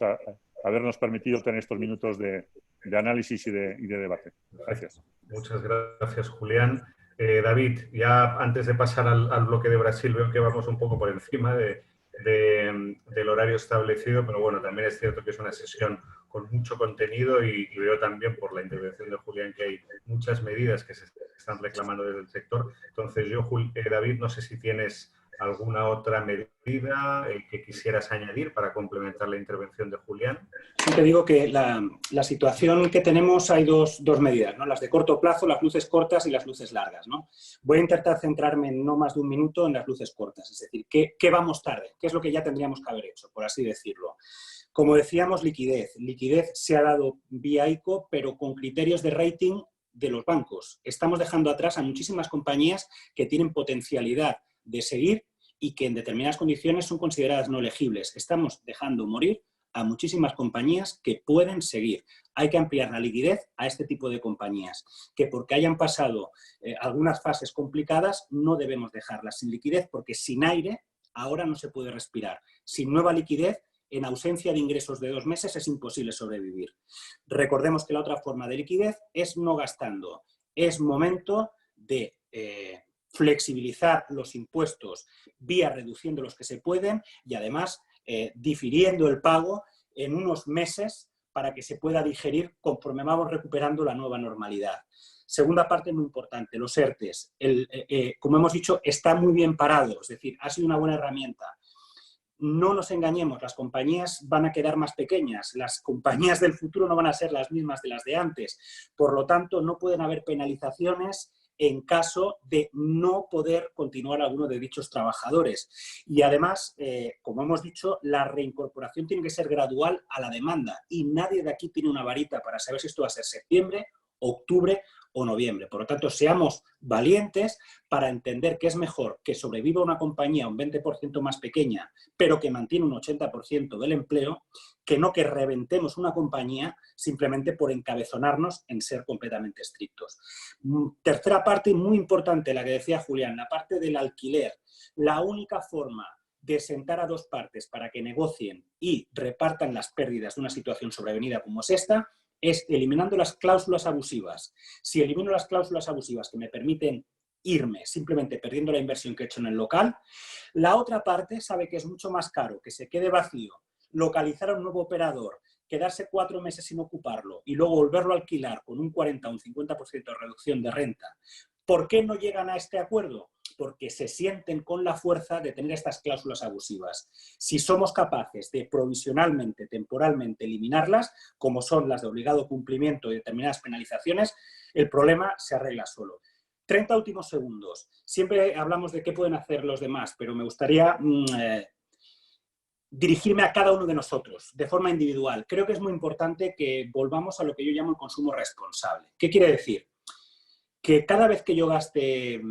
habernos permitido tener estos minutos de análisis y de debate. Gracias. Muchas gracias, Julián. David, ya antes de pasar al bloque de Brasil, veo que vamos un poco por encima del horario establecido, pero bueno, también es cierto que es una sesión con mucho contenido y veo también por la intervención de Julián que hay muchas medidas que se están reclamando desde el sector. Entonces yo, David, no sé si tienes alguna otra medida que quisieras añadir para complementar la intervención de Julián. Te digo que la situación que tenemos hay dos medidas, ¿no? Las de corto plazo, las luces cortas y las luces largas, ¿no? Voy a intentar centrarme en no más de un minuto en las luces cortas, es decir, ¿qué vamos tarde? ¿Qué es lo que ya tendríamos que haber hecho, por así decirlo? Como decíamos, liquidez. Liquidez se ha dado vía ICO, pero con criterios de rating de los bancos. Estamos dejando atrás a muchísimas compañías que tienen potencialidad de seguir y que en determinadas condiciones son consideradas no elegibles. Estamos dejando morir a muchísimas compañías que pueden seguir. Hay que ampliar la liquidez a este tipo de compañías, que porque hayan pasado algunas fases complicadas no debemos dejarlas sin liquidez, porque sin aire ahora no se puede respirar. Sin nueva liquidez, en ausencia de ingresos de 2 meses, es imposible sobrevivir. Recordemos que la otra forma de liquidez es no gastando. Es momento de flexibilizar los impuestos vía reduciendo los que se pueden y además difiriendo el pago en unos meses para que se pueda digerir conforme vamos recuperando la nueva normalidad. Segunda parte muy importante, los ERTES. Como hemos dicho, está muy bien parado, es decir, ha sido una buena herramienta. No nos engañemos, las compañías van a quedar más pequeñas, las compañías del futuro no van a ser las mismas de las de antes. Por lo tanto, no pueden haber penalizaciones en caso de no poder continuar alguno de dichos trabajadores. Y además, como hemos dicho, la reincorporación tiene que ser gradual a la demanda y nadie de aquí tiene una varita para saber si esto va a ser septiembre, octubre o noviembre. Por lo tanto, seamos valientes para entender que es mejor que sobreviva una compañía un 20% más pequeña, pero que mantiene un 80% del empleo, que no que reventemos una compañía simplemente por encabezonarnos en ser completamente estrictos. Tercera parte muy importante, la que decía Julián, la parte del alquiler. La única forma de sentar a dos partes para que negocien y repartan las pérdidas de una situación sobrevenida como es esta, es eliminando las cláusulas abusivas. Si elimino las cláusulas abusivas que me permiten irme simplemente perdiendo la inversión que he hecho en el local, la otra parte sabe que es mucho más caro que se quede vacío, localizar a un nuevo operador, quedarse 4 meses sin ocuparlo y luego volverlo a alquilar con un 40 o un 50% de reducción de renta. ¿Por qué no llegan a este acuerdo? Porque se sienten con la fuerza de tener estas cláusulas abusivas. Si somos capaces de provisionalmente, temporalmente eliminarlas, como son las de obligado cumplimiento y determinadas penalizaciones, el problema se arregla solo. 30 últimos segundos. Siempre hablamos de qué pueden hacer los demás, pero me gustaría dirigirme a cada uno de nosotros de forma individual. Creo que es muy importante que volvamos a lo que yo llamo el consumo responsable. ¿Qué quiere decir? Que cada vez que yo gaste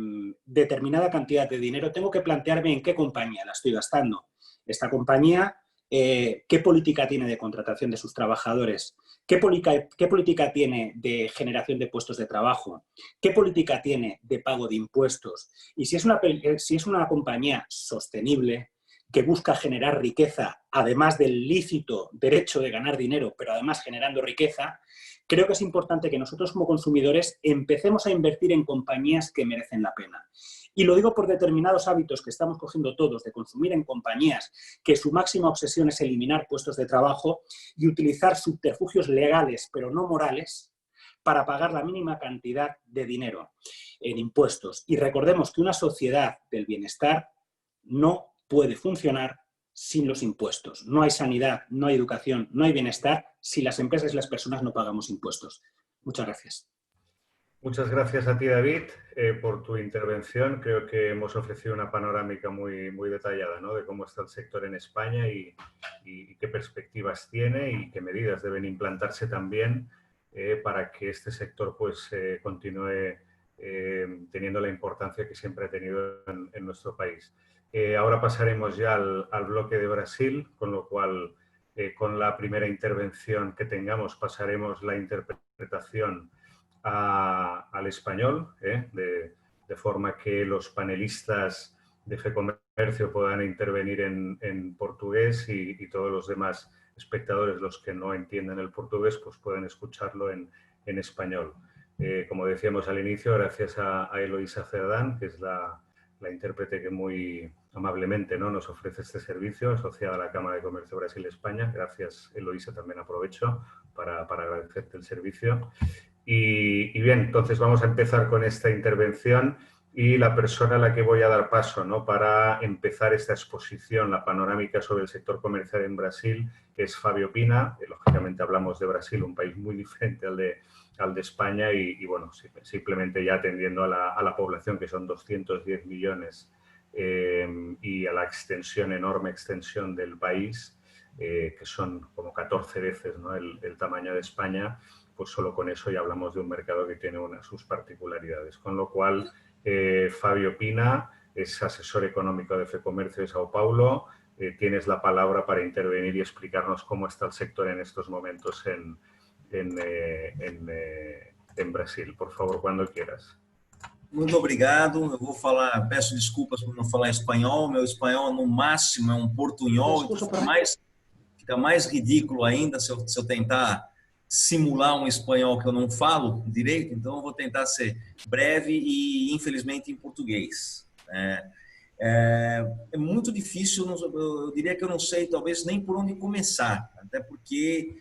determinada cantidad de dinero tengo que plantearme en qué compañía la estoy gastando. Esta compañía, ¿qué política tiene de contratación de sus trabajadores? ¿Qué política tiene de generación de puestos de trabajo? ¿Qué política tiene de pago de impuestos? Y si es una compañía sostenible, que busca generar riqueza, además del lícito derecho de ganar dinero, pero además generando riqueza, creo que es importante que nosotros como consumidores empecemos a invertir en compañías que merecen la pena. Y lo digo por determinados hábitos que estamos cogiendo todos de consumir en compañías que su máxima obsesión es eliminar puestos de trabajo y utilizar subterfugios legales, pero no morales, para pagar la mínima cantidad de dinero en impuestos. Y recordemos que una sociedad del bienestar no puede funcionar sin los impuestos. No hay sanidad, no hay educación, no hay bienestar si las empresas y las personas no pagamos impuestos. Muchas gracias. Muchas gracias a ti, David, por tu intervención. Creo que hemos ofrecido una panorámica muy detallada, ¿no?, de cómo está el sector en España y qué perspectivas tiene y qué medidas deben implantarse también para que este sector pues, continúe teniendo la importancia que siempre ha tenido en nuestro país. Ahora pasaremos ya al bloque de Brasil, con lo cual, con la primera intervención que tengamos, pasaremos la interpretación al español, de forma que los panelistas de FEComercio puedan intervenir en portugués y todos los demás espectadores, los que no entienden el portugués, pues pueden escucharlo en español. como decíamos al inicio, gracias a Eloisa Cerdán, que es la intérprete que muy amablemente, ¿no?, nos ofrece este servicio, asociada a la Cámara de Comercio Brasil-España. Gracias, Eloisa, también aprovecho para agradecerte el servicio. Y bien, entonces vamos a empezar con esta intervención y la persona a la que voy a dar paso, ¿no?, para empezar esta exposición, la panorámica sobre el sector comercial en Brasil, es Fabio Pina. Lógicamente hablamos de Brasil, un país muy diferente al de España y bueno, simplemente ya atendiendo a la población, que son 210 millones, y a la extensión, enorme extensión del país, que son como 14 veces, ¿no?, el tamaño de España, pues solo con eso ya hablamos de un mercado que tiene sus particularidades. Con lo cual, Fabio Pina es asesor económico de FEComercio de Sao Paulo. Tienes la palabra para intervenir y explicarnos cómo está el sector en estos momentos en Brasil. Por favor, cuando quieras. Muito obrigado. Eu vou falar, peço desculpas por não falar espanhol. Meu espanhol, no máximo, é um portunhol. Então fica mais ridículo ainda se eu tentar simular um espanhol que eu não falo direito. Então, eu vou tentar ser breve e, infelizmente, em português. É muito difícil, eu diria que eu não sei, talvez, nem por onde começar. Até porque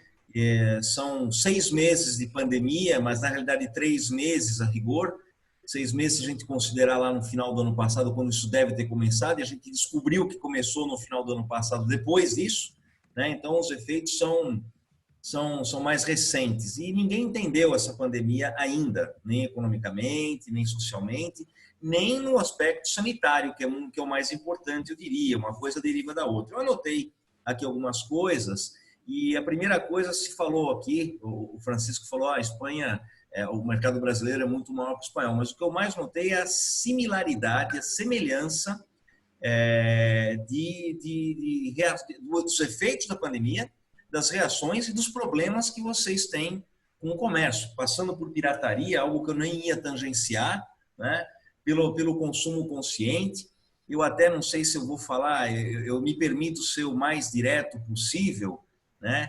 são 6 meses de pandemia, mas, na realidade, 3 meses a rigor. 6 meses se a gente considerar lá no final do ano passado, quando isso deve ter começado, e a gente descobriu que começou no final do ano passado, depois disso, né? Então, os efeitos são mais recentes. E ninguém entendeu essa pandemia ainda, nem economicamente, nem socialmente, nem no aspecto sanitário, que é o mais importante, eu diria. Uma coisa deriva da outra. Eu anotei aqui algumas coisas, e a primeira coisa se falou aqui, o Francisco falou, a Espanha... o mercado brasileiro é muito maior que o espanhol, mas o que eu mais notei é a similaridade, a semelhança dos efeitos da pandemia, das reações e dos problemas que vocês têm com o comércio, passando por pirataria, algo que eu nem ia tangenciar, né? Pelo consumo consciente. Eu até não sei se eu vou falar, eu me permito ser o mais direto possível, né?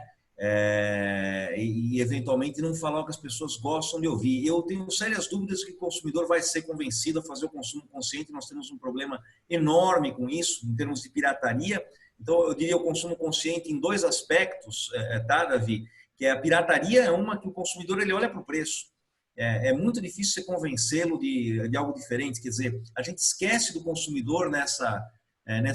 E eventualmente não falar o que as pessoas gostam de ouvir. Eu tenho sérias dúvidas que o consumidor vai ser convencido a fazer o consumo consciente. Nós temos um problema enorme com isso, em termos de pirataria. Então, eu diria o consumo consciente em 2 aspectos, tá, Davi? Que a pirataria é uma que o consumidor ele olha para o preço. É muito difícil você convencê-lo de algo diferente. Quer dizer, a gente esquece do consumidor nessa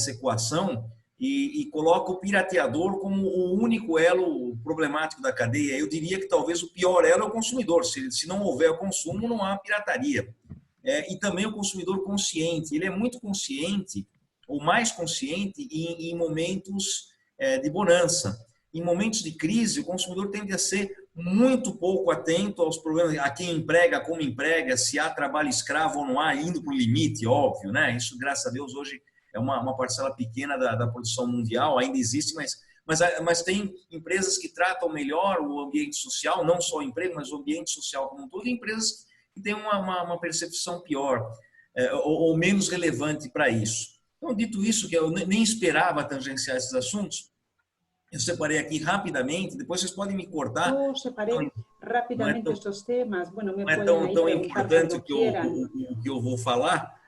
equação e coloca o pirateador como o único elo problemático da cadeia. Eu diria que talvez o pior elo é o consumidor. Se não houver consumo, não há pirataria. E também o consumidor consciente. Ele é muito consciente, ou mais consciente, em momentos de bonança. Em momentos de crise, o consumidor tende a ser muito pouco atento aos problemas, a quem emprega, como emprega, se há trabalho escravo ou não há, indo para o limite, óbvio, né? Isso, graças a Deus, hoje é uma parcela pequena da produção mundial, ainda existe, mas tem empresas que tratam melhor o ambiente social, não só o emprego, mas o ambiente social como um todo, e empresas que têm uma percepção pior ou menos relevante para isso. Então, dito isso, que eu nem esperava tangenciar esses assuntos, eu separei aqui rapidamente, depois vocês podem me cortar. Eu separei rapidamente estes temas. Bueno, não é tão importante o que eu vou falar,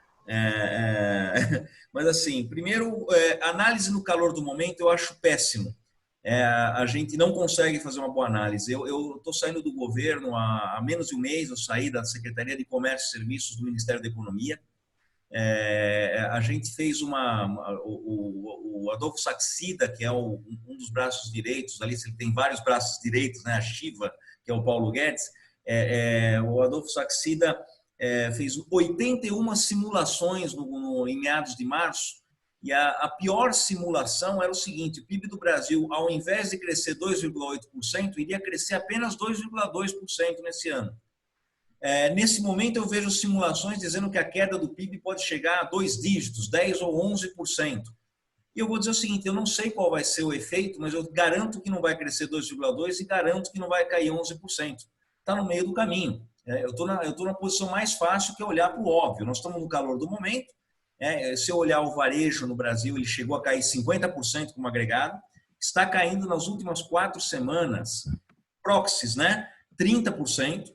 mas assim, primeiro, análise no calor do momento eu acho péssimo. A gente não consegue fazer uma boa análise. Eu estou saindo do governo há menos de um mês, eu saí da Secretaria de Comércio e Serviços do Ministério da Economia. A gente fez o Adolfo Saxida, que é um dos braços direitos, ali ele tem vários braços direitos, né? A Shiva, que é o Paulo Guedes, o Adolfo Saxida fez 81 simulações em meados de março, e a pior simulação era o seguinte: o PIB do Brasil, ao invés de crescer 2,8%, iria crescer apenas 2,2% nesse ano. Nesse momento, eu vejo simulações dizendo que a queda do PIB pode chegar a 2 dígitos, 10% ou 11%. E eu vou dizer o seguinte: eu não sei qual vai ser o efeito, mas eu garanto que não vai crescer 2,2% e garanto que não vai cair 11%. Está no meio do caminho. Eu estou na posição mais fácil, que é olhar para o óbvio. Nós estamos no calor do momento. Se eu olhar o varejo no Brasil, ele chegou a cair 50% como agregado. Está caindo nas últimas 4 semanas. Proxies, né? 30%.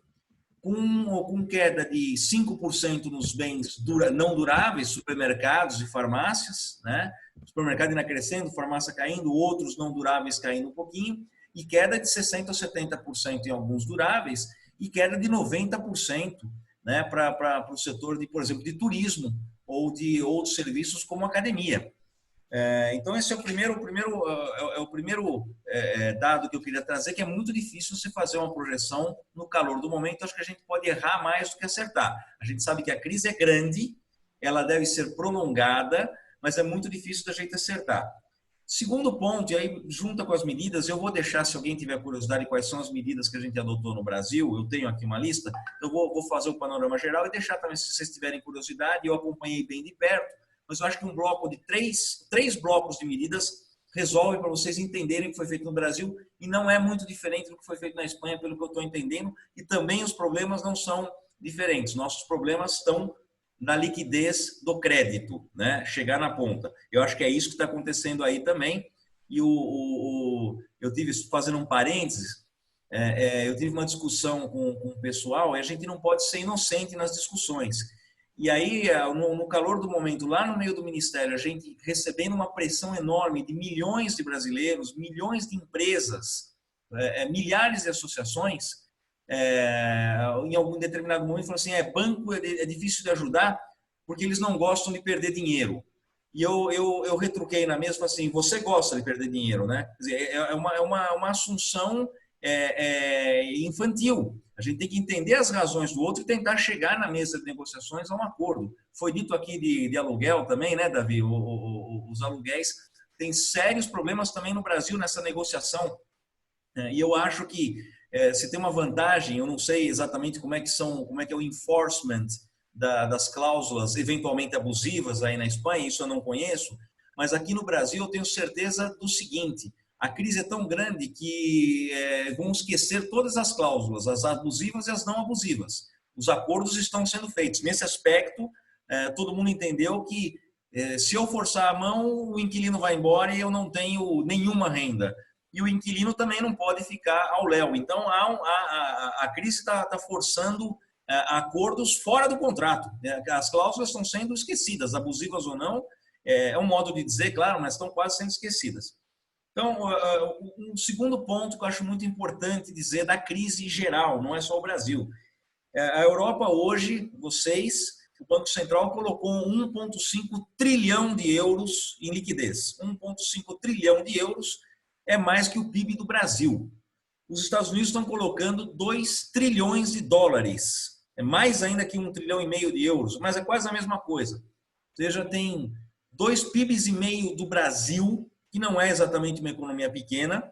com queda de 5% nos bens não duráveis, supermercados e farmácias, né? Supermercado ainda crescendo, farmácia caindo, outros não duráveis caindo um pouquinho, e queda de 60% a 70% em alguns duráveis, e queda de 90%, né, para o setor, por exemplo, de turismo ou de outros serviços como academia. Então, esse é o primeiro dado que eu queria trazer, que é muito difícil você fazer uma projeção no calor do momento. Acho que a gente pode errar mais do que acertar. A gente sabe que a crise é grande, ela deve ser prolongada, mas é muito difícil da gente acertar. Segundo ponto, e aí junta com as medidas, eu vou deixar, se alguém tiver curiosidade, quais são as medidas que a gente adotou no Brasil, eu tenho aqui uma lista, eu vou fazer o panorama geral e deixar também, se vocês tiverem curiosidade, eu acompanhei bem de perto, mas eu acho que um bloco de três blocos de medidas resolve para vocês entenderem o que foi feito no Brasil, e não é muito diferente do que foi feito na Espanha, pelo que eu estou entendendo, e também os problemas não são diferentes. Nossos problemas estão na liquidez do crédito, né? Chegar na ponta. Eu acho que é isso que está acontecendo aí também. E eu tive, fazendo um parênteses, eu tive uma discussão com o pessoal, e a gente não pode ser inocente nas discussões. E aí, no calor do momento, lá no meio do Ministério, a gente recebendo uma pressão enorme de milhões de brasileiros, milhões de empresas, milhares de associações, em algum determinado momento, falou assim, banco é difícil de ajudar porque eles não gostam de perder dinheiro. E eu retruquei na mesa e falei assim, você gosta de perder dinheiro, né? Quer dizer, é uma assunção infantil. A gente tem que entender as razões do outro e tentar chegar na mesa de negociações a um acordo. Foi dito aqui de aluguel também, né, Davi? Os aluguéis têm sérios problemas também no Brasil nessa negociação. E eu acho que se tem uma vantagem, eu não sei exatamente como é que é o enforcement das cláusulas eventualmente abusivas aí na Espanha, isso eu não conheço, mas aqui no Brasil eu tenho certeza do seguinte, a crise é tão grande que vão esquecer todas as cláusulas, as abusivas e as não abusivas. Os acordos estão sendo feitos. Nesse aspecto, todo mundo entendeu que se eu forçar a mão, o inquilino vai embora e eu não tenho nenhuma renda. E o inquilino também não pode ficar ao léu. Então, a crise está forçando acordos fora do contrato. As cláusulas estão sendo esquecidas, abusivas ou não, é um modo de dizer, claro, mas estão quase sendo esquecidas. Então, um segundo ponto que eu acho muito importante dizer da crise geral, não é só o Brasil. A Europa hoje, o Banco Central colocou 1,5 trilhão de euros em liquidez. 1,5 trilhão de euros é mais que o PIB do Brasil. Os Estados Unidos estão colocando 2 trilhões de dólares. É mais ainda que 1,5 trilhão de euros, mas é quase a mesma coisa. Ou seja, tem 2 PIBs e meio do Brasil, que não é exatamente uma economia pequena,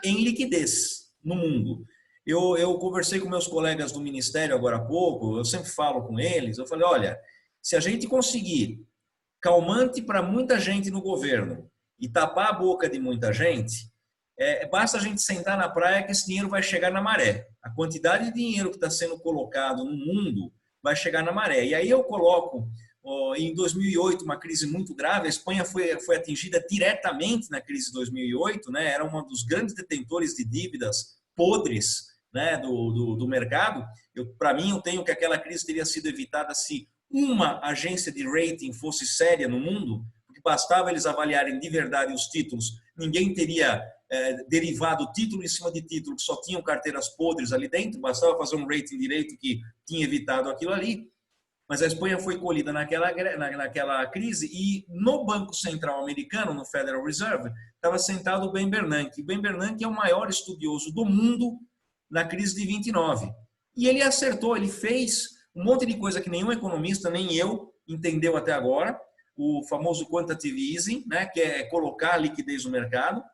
em liquidez no mundo. Eu conversei com meus colegas do Ministério agora há pouco, eu sempre falo com eles, eu falei, olha, se a gente conseguir calmante para muita gente no governo e tapar a boca de muita gente, basta a gente sentar na praia que esse dinheiro vai chegar na maré. A quantidade de dinheiro que está sendo colocado no mundo vai chegar na maré. E aí eu coloco, em 2008, uma crise muito grave, a Espanha foi atingida diretamente na crise de 2008, né? Era um dos grandes detentores de dívidas podres, né, do mercado. Para mim, eu tenho que aquela crise teria sido evitada se uma agência de rating fosse séria no mundo, porque bastava eles avaliarem de verdade os títulos, ninguém teria derivado título em cima de título, que só tinham carteiras podres ali dentro, bastava fazer um rating direito que tinha evitado aquilo ali. Mas a Espanha foi colhida naquela crise e no Banco Central americano, no Federal Reserve, estava sentado o Ben Bernanke. O Ben Bernanke é o maior estudioso do mundo na crise de 29. E ele acertou, ele fez um monte de coisa que nenhum economista, nem eu, entendeu até agora, o famoso quantitative easing, né, que é colocar a liquidez no mercado.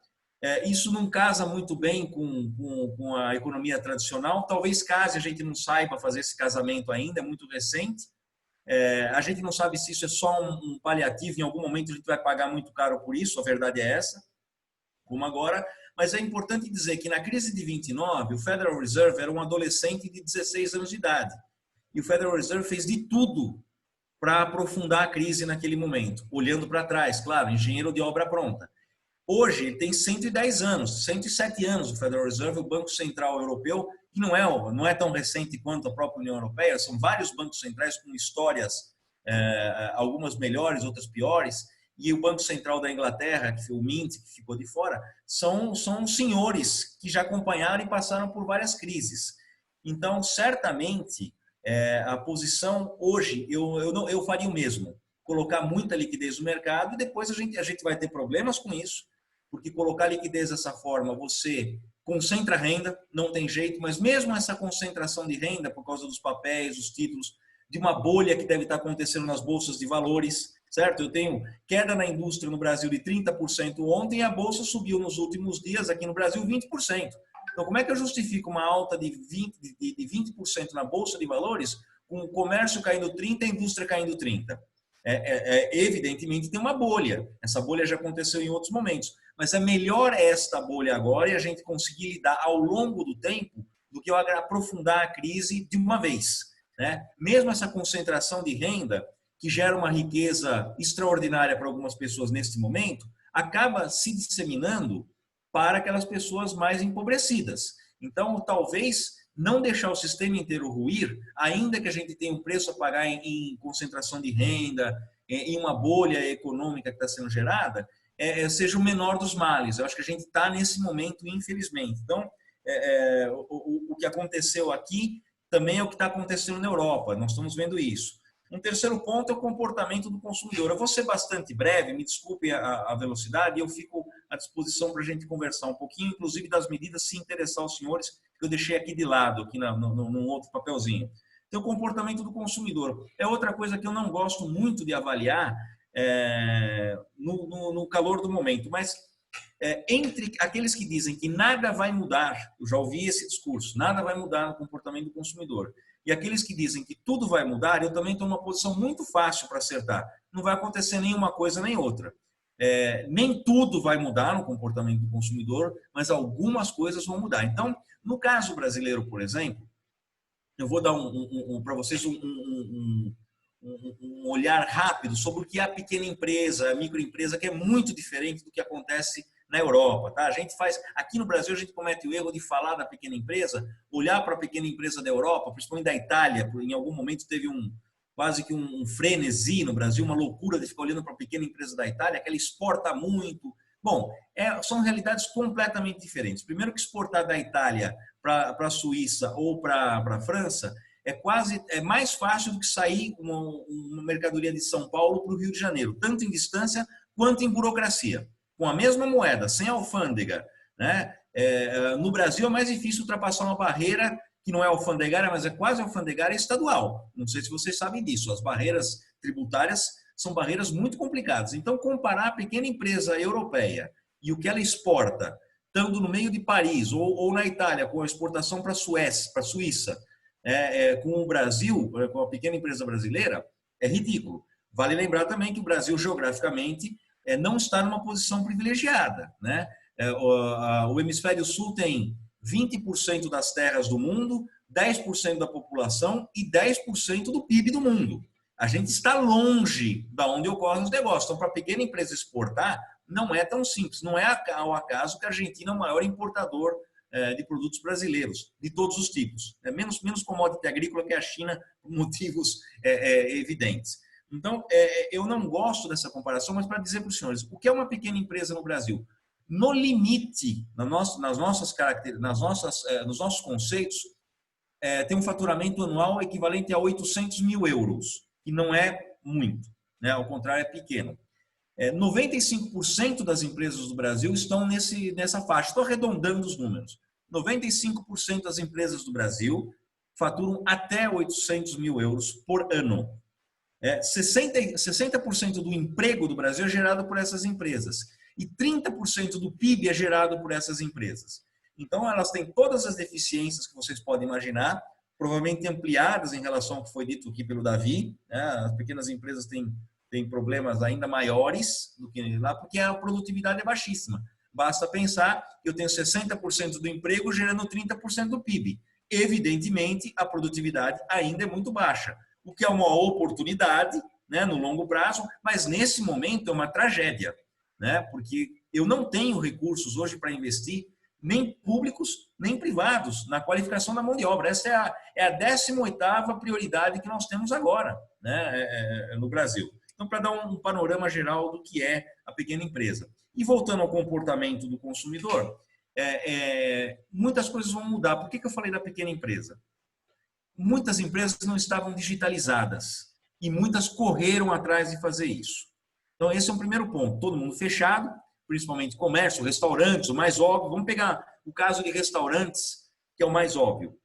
Isso não casa muito bem com a economia tradicional, talvez case, a gente não saiba fazer esse casamento ainda, é muito recente. A gente não sabe se isso é só um paliativo, em algum momento a gente vai pagar muito caro por isso, a verdade é essa, como agora. Mas é importante dizer que na crise de 29, o Federal Reserve era um adolescente de 16 anos de idade. E o Federal Reserve fez de tudo para aprofundar a crise naquele momento, olhando para trás, claro, engenheiro de obra pronta. Hoje ele tem 110 anos, 107 anos o Federal Reserve, o Banco Central Europeu, que não é tão recente quanto a própria União Europeia, são vários bancos centrais com histórias, algumas melhores, outras piores, e o Banco Central da Inglaterra, que foi o Mint, que ficou de fora, são senhores que já acompanharam e passaram por várias crises. Então, certamente, a posição hoje, eu faria o mesmo, colocar muita liquidez no mercado e depois a gente vai ter problemas com isso, porque colocar liquidez dessa forma, você concentra renda, não tem jeito, mas mesmo essa concentração de renda, por causa dos papéis, dos títulos, de uma bolha que deve estar acontecendo nas bolsas de valores, certo? Eu tenho queda na indústria no Brasil de 30% ontem e a bolsa subiu nos últimos dias aqui no Brasil 20%. Então, como é que eu justifico uma alta de 20% na bolsa de valores com o comércio caindo 30% e a indústria caindo 30%? Evidentemente tem uma bolha. Essa bolha já aconteceu em outros momentos. Mas é melhor esta bolha agora e a gente conseguir lidar ao longo do tempo do que eu aprofundar a crise de uma vez, né? Mesmo essa concentração de renda, que gera uma riqueza extraordinária para algumas pessoas neste momento, acaba se disseminando para aquelas pessoas mais empobrecidas. Então, talvez não deixar o sistema inteiro ruir, ainda que a gente tenha um preço a pagar em concentração de renda, em uma bolha econômica que está sendo gerada, seja o menor dos males. Eu acho que a gente está nesse momento, infelizmente. Então, o que aconteceu aqui também é o que está acontecendo na Europa. Nós estamos vendo isso. Um terceiro ponto é o comportamento do consumidor. Eu vou ser bastante breve, me desculpe a velocidade, e eu fico à disposição para a gente conversar um pouquinho, inclusive das medidas, se interessar aos senhores, que eu deixei aqui de lado, aqui num outro papelzinho. Então, o comportamento do consumidor. É outra coisa que eu não gosto muito de avaliar no calor do momento, mas entre aqueles que dizem que nada vai mudar, eu já ouvi esse discurso, nada vai mudar no comportamento do consumidor, e aqueles que dizem que tudo vai mudar, eu também estou numa posição muito fácil para acertar. Não vai acontecer nenhuma coisa nem outra. Nem tudo vai mudar no comportamento do consumidor, mas algumas coisas vão mudar. Então, no caso brasileiro, por exemplo, eu vou dar para vocês um olhar rápido sobre o que é a pequena empresa, a microempresa, que é muito diferente do que acontece na Europa, tá? A gente faz, aqui no Brasil, a gente comete o erro de falar da pequena empresa, olhar para a pequena empresa da Europa, principalmente da Itália, em algum momento teve quase que um frenesi no Brasil, uma loucura de ficar olhando para a pequena empresa da Itália, que ela exporta muito. Bom, são realidades completamente diferentes. Primeiro que exportar da Itália para a Suíça ou para a França é mais fácil do que sair uma mercadoria de São Paulo para o Rio de Janeiro, tanto em distância quanto em burocracia. Com a mesma moeda, sem alfândega, né? No Brasil é mais difícil ultrapassar uma barreira que não é alfandegária, mas é quase alfandegária estadual. Não sei se vocês sabem disso. As barreiras tributárias são barreiras muito complicadas. Então, comparar a pequena empresa europeia e o que ela exporta, estando no meio de Paris ou na Itália, com a exportação para a Suíça, com o Brasil, com a pequena empresa brasileira, é ridículo. Vale lembrar também que o Brasil, geograficamente, não está numa posição privilegiada, né? O hemisfério sul tem 20% das terras do mundo, 10% da população e 10% do PIB do mundo. A gente está longe da onde ocorrem os negócios. Então, para a pequena empresa exportar, não é tão simples. Não é ao acaso que a Argentina é o maior importador de produtos brasileiros, de todos os tipos. Menos commodity agrícola que a China, por motivos evidentes. Então, eu não gosto dessa comparação, mas para dizer para os senhores, o que é uma pequena empresa no Brasil? No limite, nos nossos conceitos, tem um faturamento anual equivalente a 800 mil euros, que não é muito, né? Ao contrário, é pequeno. 95% das empresas do Brasil estão nessa faixa. Estou arredondando os números. 95% das empresas do Brasil faturam até 800 mil euros por ano. 60% do emprego do Brasil é gerado por essas empresas e 30% do PIB é gerado por essas empresas. Então, elas têm todas as deficiências que vocês podem imaginar, provavelmente ampliadas em relação ao que foi dito aqui pelo Davi. As pequenas empresas têm problemas ainda maiores do que lá, porque a produtividade é baixíssima. Basta pensar que eu tenho 60% do emprego gerando 30% do PIB. Evidentemente, a produtividade ainda é muito baixa, o que é uma oportunidade, né, no longo prazo, mas nesse momento é uma tragédia, né, porque eu não tenho recursos hoje para investir nem públicos, nem privados, na qualificação da mão de obra. Essa é a 18ª prioridade que nós temos agora, né, no Brasil. Então, para dar um panorama geral do que é a pequena empresa. E voltando ao comportamento do consumidor, muitas coisas vão mudar. Por que eu falei da pequena empresa? Muitas empresas não estavam digitalizadas e muitas correram atrás de fazer isso. Então, esse é um primeiro ponto. Todo mundo fechado, principalmente comércio, restaurantes, o mais óbvio. Vamos pegar o caso de restaurantes, que é o mais óbvio.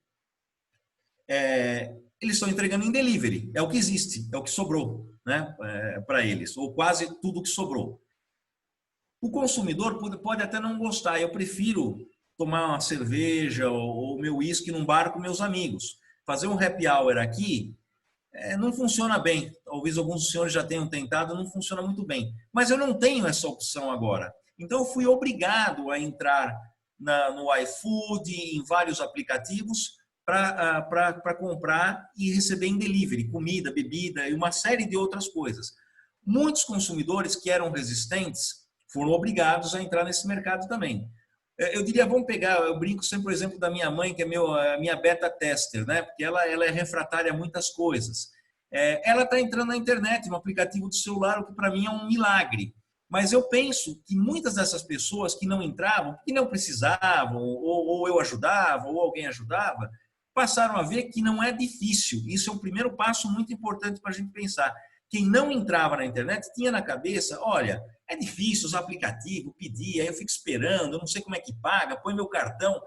Eles estão entregando em delivery, é o que existe, é o que sobrou, né, para eles, ou quase tudo que sobrou. O consumidor pode até não gostar, eu prefiro tomar uma cerveja ou meu uísque num bar com meus amigos. Fazer um happy hour aqui não funciona bem. Talvez alguns dos senhores já tenham tentado, não funciona muito bem. Mas eu não tenho essa opção agora. Então eu fui obrigado a entrar no iFood, em vários aplicativos, para comprar e receber em delivery, comida, bebida e uma série de outras coisas. Muitos consumidores que eram resistentes foram obrigados a entrar nesse mercado também. Eu diria, vamos pegar, eu brinco sempre, por exemplo, da minha mãe, que é a minha beta tester, né? Porque ela é refratária a muitas coisas. Ela está entrando na internet, no aplicativo do celular, o que para mim é um milagre. Mas eu penso que muitas dessas pessoas que não entravam, que não precisavam, ou eu ajudava, ou alguém ajudava, passaram a ver que não é difícil. Isso é um primeiro passo muito importante para a gente pensar. Quem não entrava na internet tinha na cabeça, olha, é difícil usar aplicativo, pedir, aí eu fico esperando, eu não sei como é que paga, põe meu cartão.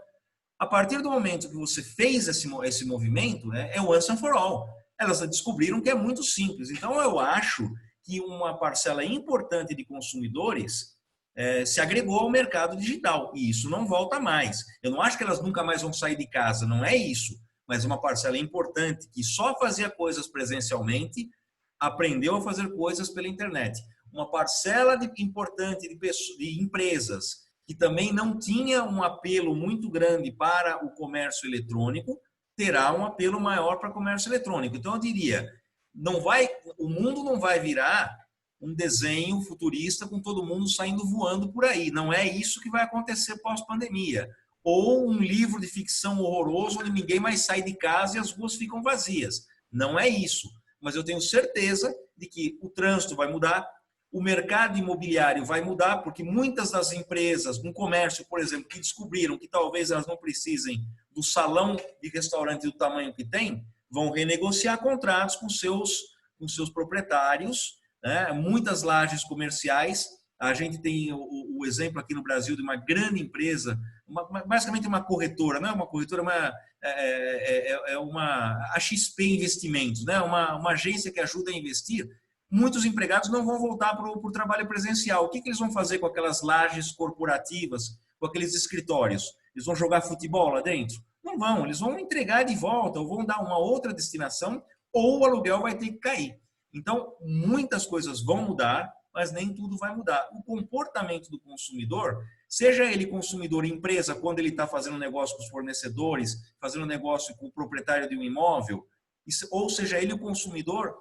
A partir do momento que você fez esse movimento, é o once and for all. Elas descobriram que é muito simples. Então, eu acho que uma parcela importante de consumidores se agregou ao mercado digital. E isso não volta mais. Eu não acho que elas nunca mais vão sair de casa, não é isso. Mas uma parcela importante que só fazia coisas presencialmente aprendeu a fazer coisas pela internet. Uma parcela importante de empresas que também não tinha um apelo muito grande para o comércio eletrônico, terá um apelo maior para o comércio eletrônico. Então, eu diria, o mundo não vai virar um desenho futurista com todo mundo saindo voando por aí. Não é isso que vai acontecer pós-pandemia. Ou um livro de ficção horroroso onde ninguém mais sai de casa e as ruas ficam vazias. Não é isso. Mas eu tenho certeza de que o trânsito vai mudar, o mercado imobiliário vai mudar, porque muitas das empresas, no comércio, por exemplo, que descobriram que talvez elas não precisem do salão de restaurante do tamanho que tem, vão renegociar contratos com seus proprietários, né? Muitas lajes comerciais. A gente tem o exemplo aqui no Brasil de uma grande empresa, basicamente uma corretora, não é uma corretora, a XP Investimentos, né? Uma agência que ajuda a investir. Muitos empregados não vão voltar para o trabalho presencial. O que eles vão fazer com aquelas lajes corporativas, com aqueles escritórios? Eles vão jogar futebol lá dentro? Não vão, eles vão entregar de volta, ou vão dar uma outra destinação, ou o aluguel vai ter que cair. Então, muitas coisas vão mudar, mas nem tudo vai mudar. O comportamento do consumidor, seja ele consumidor empresa, quando ele está fazendo negócio com os fornecedores, fazendo negócio com o proprietário de um imóvel, ou seja ele o consumidor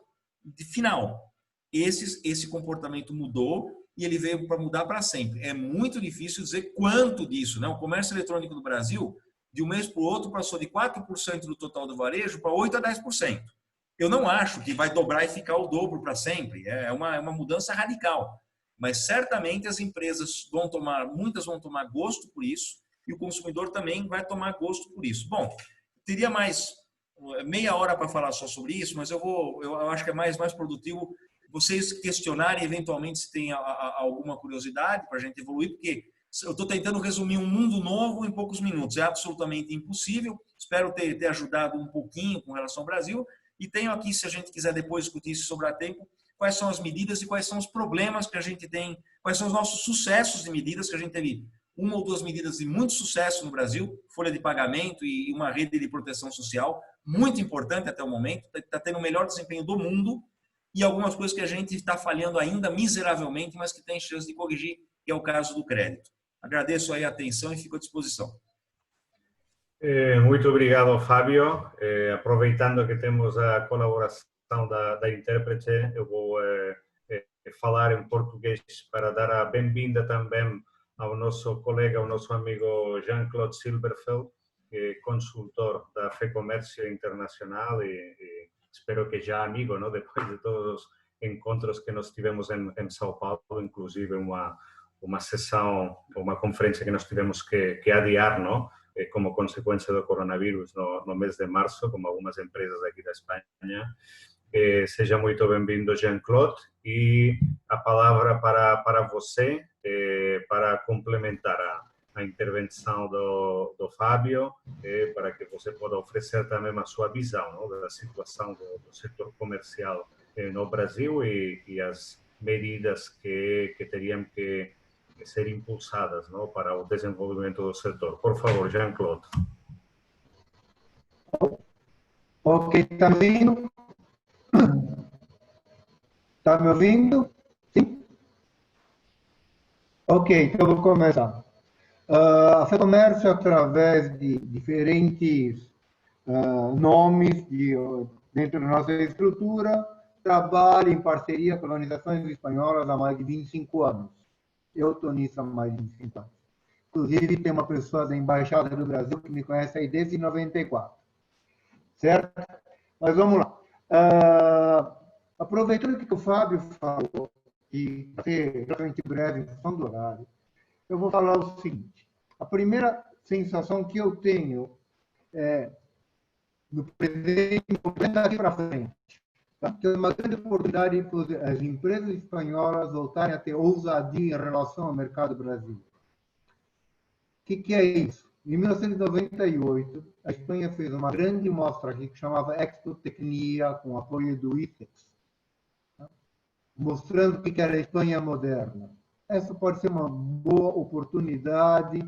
final. Esse comportamento mudou e ele veio para mudar para sempre. É muito difícil dizer quanto disso, né? O comércio eletrônico do Brasil, de um mês para o outro, passou de 4% do total do varejo para 8% a 10%. Eu não acho que vai dobrar e ficar o dobro para sempre. É uma mudança radical. Mas certamente as empresas muitas vão tomar gosto por isso e o consumidor também vai tomar gosto por isso. Bom, teria mais meia hora para falar só sobre isso, mas eu acho que é mais produtivo vocês questionarem eventualmente se tem alguma curiosidade para a gente evoluir, porque eu estou tentando resumir um mundo novo em poucos minutos. É absolutamente impossível. Espero ter ajudado um pouquinho com relação ao Brasil. E tenho aqui, se a gente quiser depois discutir isso sobre a tempo, quais são as medidas e quais são os problemas que a gente tem, quais são os nossos sucessos de medidas, que a gente teve 1 ou 2 medidas de muito sucesso no Brasil, folha de pagamento e uma rede de proteção social, muito importante até o momento, está tendo o melhor desempenho do mundo, e algumas coisas que a gente está falhando ainda miseravelmente, mas que tem chance de corrigir, que é o caso do crédito. Agradeço aí a atenção e fico à disposição. Muito obrigado, Fábio. Aproveitando que temos a colaboração da intérprete, eu vou falar em português para dar a bem-vinda também ao nosso colega, ao nosso amigo Jean-Claude Silberfeld, consultor da FEComércio Internacional e espero que já amigo, não? Depois de todos os encontros que nós tivemos em São Paulo, inclusive uma sessão, uma conferência que nós tivemos que adiar, não? Como consequência do coronavírus no mês de março, como algumas empresas aqui da Espanha. Seja muito bem-vindo, Jean-Claude, e a palavra para você, para complementar a intervenção do Fábio, para que você possa oferecer também a sua visão, não? Da situação do setor comercial no Brasil e as medidas que teriam que ser impulsadas, não? Para o desenvolvimento do setor. Por favor, Jean-Claude. Ok, está me ouvindo? Está me ouvindo? Sim? Ok, então vou começar. A FEComércio, através de diferentes nomes dentro da nossa estrutura, trabalha em parceria com organizações espanholas há mais de 25 anos. Eu estou nisso há mais de 25 anos. Inclusive, tem uma pessoa da Embaixada do Brasil que me conhece aí desde 94. Certo? Mas vamos lá. Aproveitando que o Fábio falou, e ser relativamente breve em função do horário, eu vou falar o seguinte. A primeira sensação que eu tenho no presente, daqui para frente, tá? Que é uma grande oportunidade para as empresas espanholas voltarem a ter ousadia em relação ao mercado brasileiro. O que é isso? Em 1998, a Espanha fez uma grande mostra aqui que chamava Expo Tecnia, com apoio do ICEX, tá? Mostrando o que era a Espanha moderna. Essa pode ser uma boa oportunidade,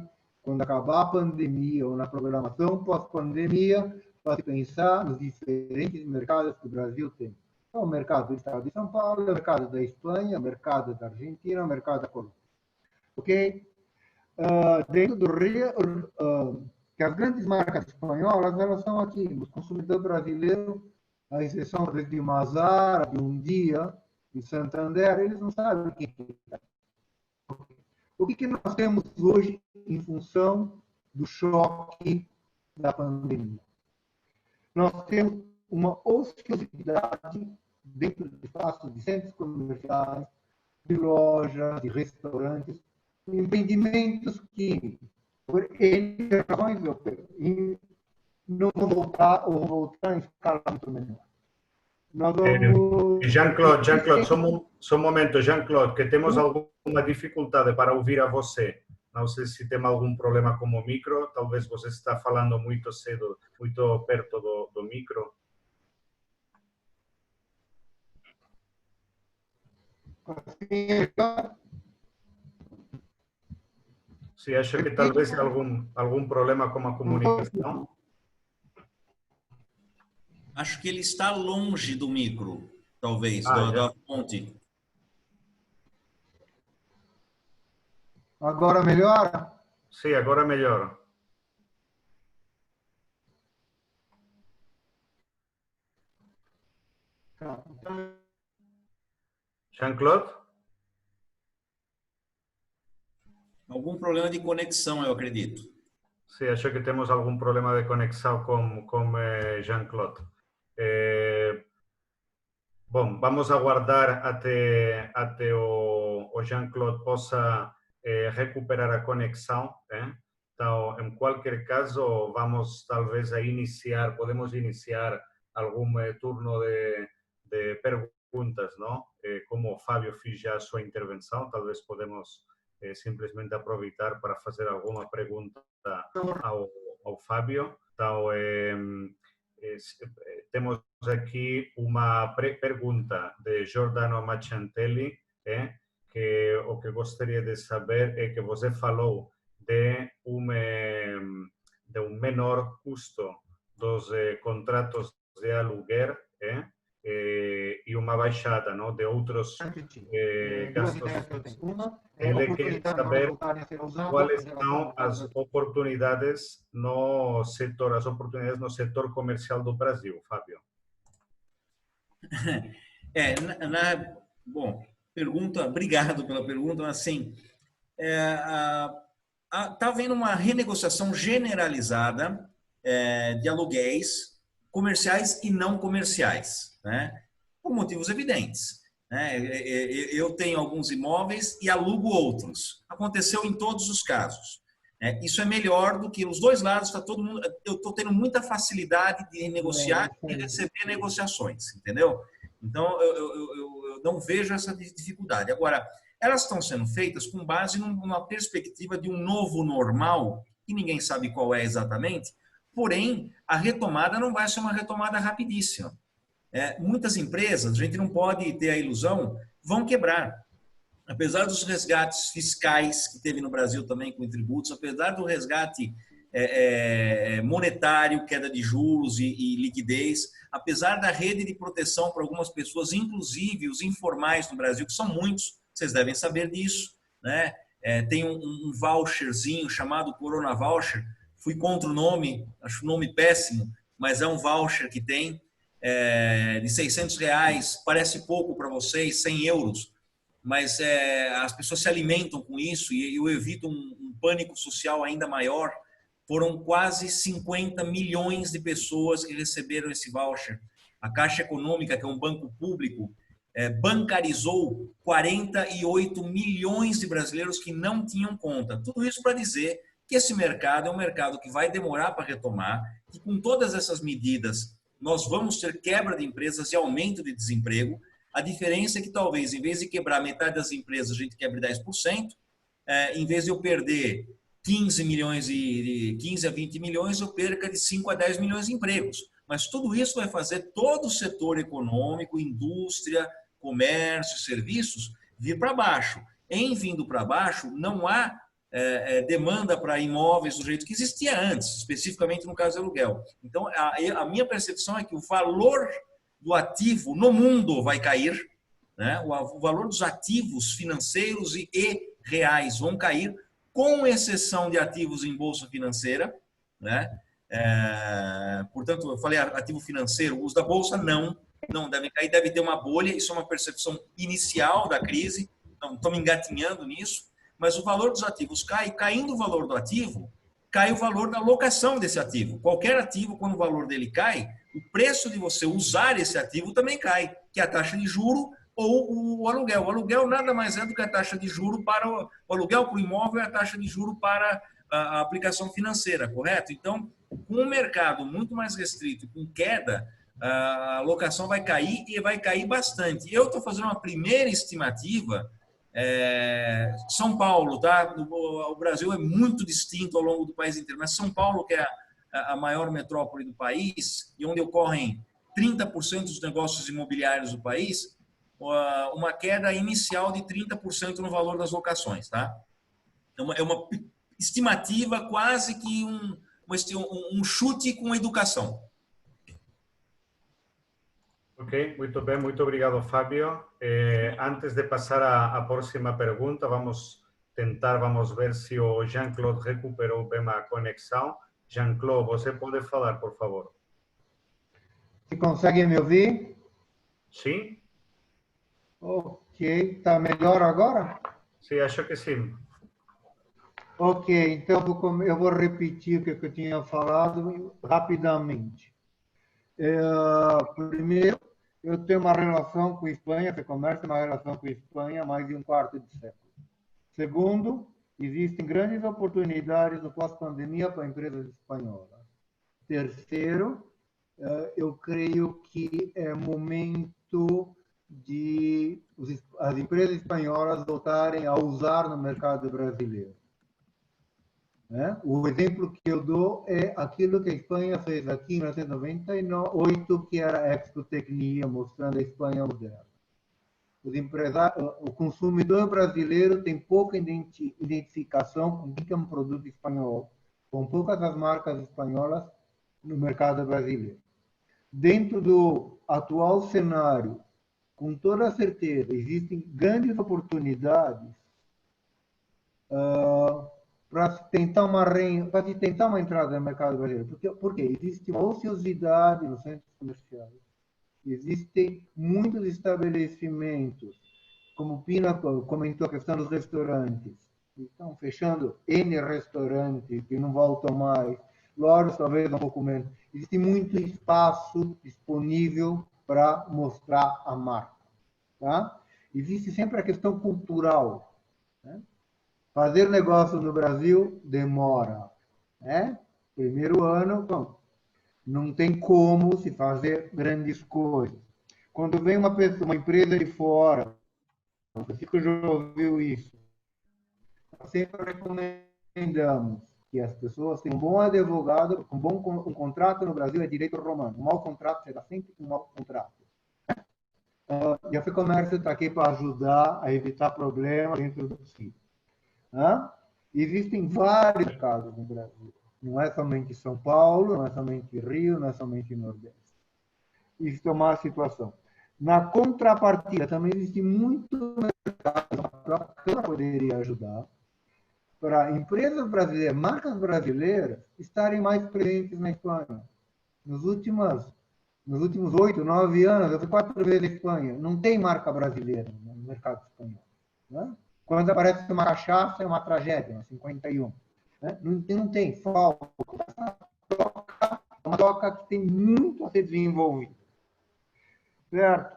quando acabar a pandemia ou na programação pós-pandemia, para se pensar nos diferentes mercados que o Brasil tem. Então, o mercado do Estado de São Paulo, o mercado da Espanha, o mercado da Argentina, o mercado da Colômbia. Ok? Dentro do Rio, que as grandes marcas espanholas, elas são aqui. O consumidor brasileiro, à exceção de Mazara, de Um Dia, de Santander, eles não sabem o que é. O que nós temos hoje em função do choque da pandemia? Nós temos uma ociosidade dentro de espaços de centros comerciais, de lojas, de restaurantes, empreendimentos que, por N razões, não vão voltar ou vão voltar em escala muito menor. Jean-Claude, só um momento, Jean-Claude, que temos alguma dificuldade para ouvir a você. Não sei se tem algum problema com o micro, talvez você está falando muito cedo, muito perto do micro. Sim, acho que talvez algum problema com a comunicação. Acho que ele está longe do micro, talvez, da fonte. Agora melhora? Sim, agora melhora. Jean-Claude? Algum problema de conexão, eu acredito. Sim, acho que temos algum problema de conexão com Jean-Claude. Bom, vamos aguardar até o Jean-Claude possa recuperar a conexão. Então, em qualquer caso, vamos talvez podemos iniciar algum turno de perguntas, não? Como o Fábio fez já a sua intervenção, talvez podemos simplesmente aproveitar para fazer alguma pergunta ao Fábio. Então, temos aqui uma pergunta de Giordano Macciantelli, que o que gostaria de saber é que você falou de um menor custo dos contratos de aluguer e uma baixada, não, de outros gastos. Ele quer saber quais são as oportunidades no setor comercial do Brasil, Fábio. Bom, obrigado pela pergunta, mas assim, está havendo uma renegociação generalizada de aluguéis comerciais e não comerciais, né? Por motivos evidentes, né? Eu tenho alguns imóveis e alugo outros. Aconteceu em todos os casos. Isso é melhor do que os dois lados. Está todo mundo. Eu estou tendo muita facilidade de negociar e receber negociações, entendeu? Então eu não vejo essa dificuldade. Agora, elas estão sendo feitas com base numa perspectiva de um novo normal, que ninguém sabe qual é exatamente, porém, a retomada não vai ser uma retomada rapidíssima. Muitas empresas, a gente não pode ter a ilusão, vão quebrar. Apesar dos resgates fiscais que teve no Brasil também com tributos, apesar do resgate monetário, queda de juros e liquidez, apesar da rede de proteção para algumas pessoas, inclusive os informais no Brasil, que são muitos, vocês devem saber disso, né? Tem um voucherzinho chamado Corona Voucher, fui contra o nome, acho o nome péssimo, mas é um voucher que tem de R$600, parece pouco para vocês, 100 euros, mas as pessoas se alimentam com isso e eu evito um pânico social ainda maior. Foram quase 50 milhões de pessoas que receberam esse voucher. A Caixa Econômica, que é um banco público, bancarizou 48 milhões de brasileiros que não tinham conta. Tudo isso para dizer que esse mercado é um mercado que vai demorar para retomar, que com todas essas medidas nós vamos ter quebra de empresas e aumento de desemprego. A diferença é que talvez, em vez de quebrar metade das empresas, a gente quebre 10%, em vez de eu perder 15 a 20 milhões, eu perca de 5 a 10 milhões de empregos. Mas tudo isso vai fazer todo o setor econômico, indústria, comércio, serviços, vir para baixo. Em vindo para baixo, não há demanda para imóveis do jeito que existia antes, especificamente no caso do aluguel. Então, a minha percepção é que o valor do ativo no mundo vai cair, né? O valor dos ativos financeiros e reais vão cair, com exceção de ativos em bolsa financeira, né? Portanto, eu falei ativo financeiro, os da bolsa não devem cair, deve ter uma bolha, isso é uma percepção inicial da crise, não estou me engatinhando nisso, mas o valor dos ativos cai, caindo o valor do ativo, cai o valor da locação desse ativo. Qualquer ativo, quando o valor dele cai, o preço de você usar esse ativo também cai, que é a taxa de juro ou o aluguel. O aluguel nada mais é do que a taxa de juro para o aluguel para o imóvel, é a taxa de juro para a aplicação financeira, correto? Então, com um mercado muito mais restrito, com queda, a locação vai cair e vai cair bastante. Eu estou fazendo uma primeira estimativa. São Paulo, tá? O Brasil é muito distinto ao longo do país inteiro, mas São Paulo, que é a maior metrópole do país e onde ocorrem 30% dos negócios imobiliários do país, uma queda inicial de 30% no valor das locações, tá? É uma estimativa, quase que um chute com educação. Ok, muito bem, muito obrigado, Fábio. Antes de passar à próxima pergunta, vamos ver se o Jean-Claude recuperou bem a conexão. Jean-Claude, você pode falar, por favor? Você consegue me ouvir? Sim. Ok, está melhor agora? Sim, acho que sim. Ok, então eu vou repetir o que eu tinha falado rapidamente. Primeiro, eu tenho uma relação com a Espanha, esse comércio é uma relação com a Espanha há mais de um quarto de século. Segundo, existem grandes oportunidades no pós-pandemia para empresas espanholas. Terceiro, eu creio que é momento de as empresas espanholas voltarem a usar no mercado brasileiro. O exemplo que eu dou é aquilo que a Espanha fez aqui em 1998, que era a Expotecnia, mostrando a Espanha moderna. O consumidor brasileiro tem pouca identificação com o que é um produto espanhol, com poucas as marcas espanholas no mercado brasileiro. Dentro do atual cenário, com toda certeza, existem grandes oportunidades para tentar uma entrada no mercado brasileiro. Porque existe uma ociosidade nos centros comerciais. Existem muitos estabelecimentos, como o Pina comentou, a questão dos restaurantes, estão fechando N restaurantes que não voltam mais, lojas talvez um pouco menos. Existe muito espaço disponível para mostrar a marca. Tá? Existe sempre a questão cultural. Né? Fazer negócio no Brasil demora. Né? Primeiro ano, bom, não tem como se fazer grandes coisas. Quando vem uma pessoa, uma empresa de fora, o Francisco já ouviu isso, nós sempre recomendamos que as pessoas tenham um bom advogado, um contrato no Brasil é direito romano. Um mau contrato será sempre um mau contrato. E a FEComércio está aqui para ajudar a evitar problemas dentro do possível. Existem vários casos no Brasil. Não é somente São Paulo, não é somente Rio, não é somente Nordeste. Isso é uma situação. Na contrapartida, também existe muito mercado, a própria Câmara poderia ajudar, para empresas brasileiras, marcas brasileiras, estarem mais presentes na Espanha. Nos últimos 8, 9 anos, eu fui 4 vezes na Espanha. Não tem marca brasileira no mercado espanhol. Né? Quando aparece uma cachaça, é uma tragédia, uma 51. Né? Não tem, falta. É uma troca que tem muito a ser desenvolvida. Certo?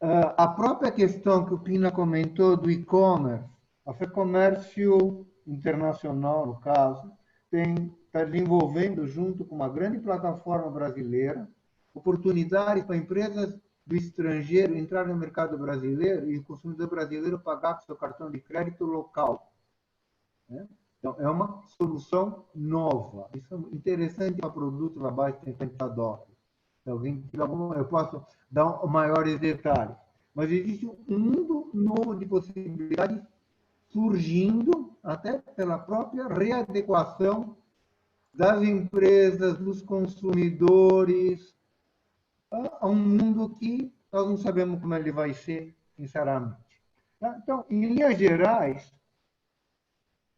A própria questão que o Pina comentou do e-commerce, a FEComércio Internacional, no caso, está desenvolvendo, junto com uma grande plataforma brasileira, oportunidades para empresas do estrangeiro entrar no mercado brasileiro e o consumidor brasileiro pagar com seu cartão de crédito local. Né? Então, é uma solução nova. Isso é interessante para produtos abaixo de $50. Se alguém tiver algum, eu posso dar maiores detalhes. Mas existe um mundo novo de possibilidades surgindo até pela própria readequação das empresas, dos consumidores, a um mundo que nós não sabemos como ele vai ser, sinceramente. Então, em linhas gerais,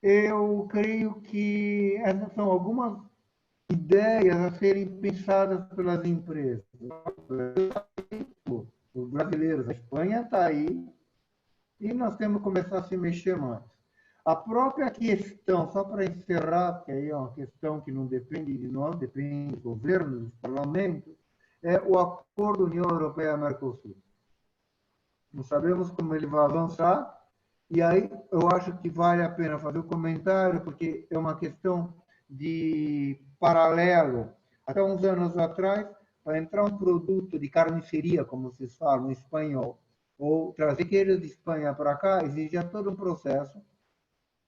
eu creio que essas são algumas ideias a serem pensadas pelas empresas. Os brasileiros, a Espanha está aí, e nós temos que começar a se mexer mais. A própria questão, só para encerrar, que aí é uma questão que não depende de nós, depende do governo, dos parlamentos, é o acordo União Europeia-Mercosul. Não sabemos como ele vai avançar, e aí eu acho que vale a pena fazer o comentário, porque é uma questão de paralelo. Até uns anos atrás, para entrar um produto de carniceria, como vocês falam em espanhol, ou trazer queijo de Espanha para cá, exigia todo um processo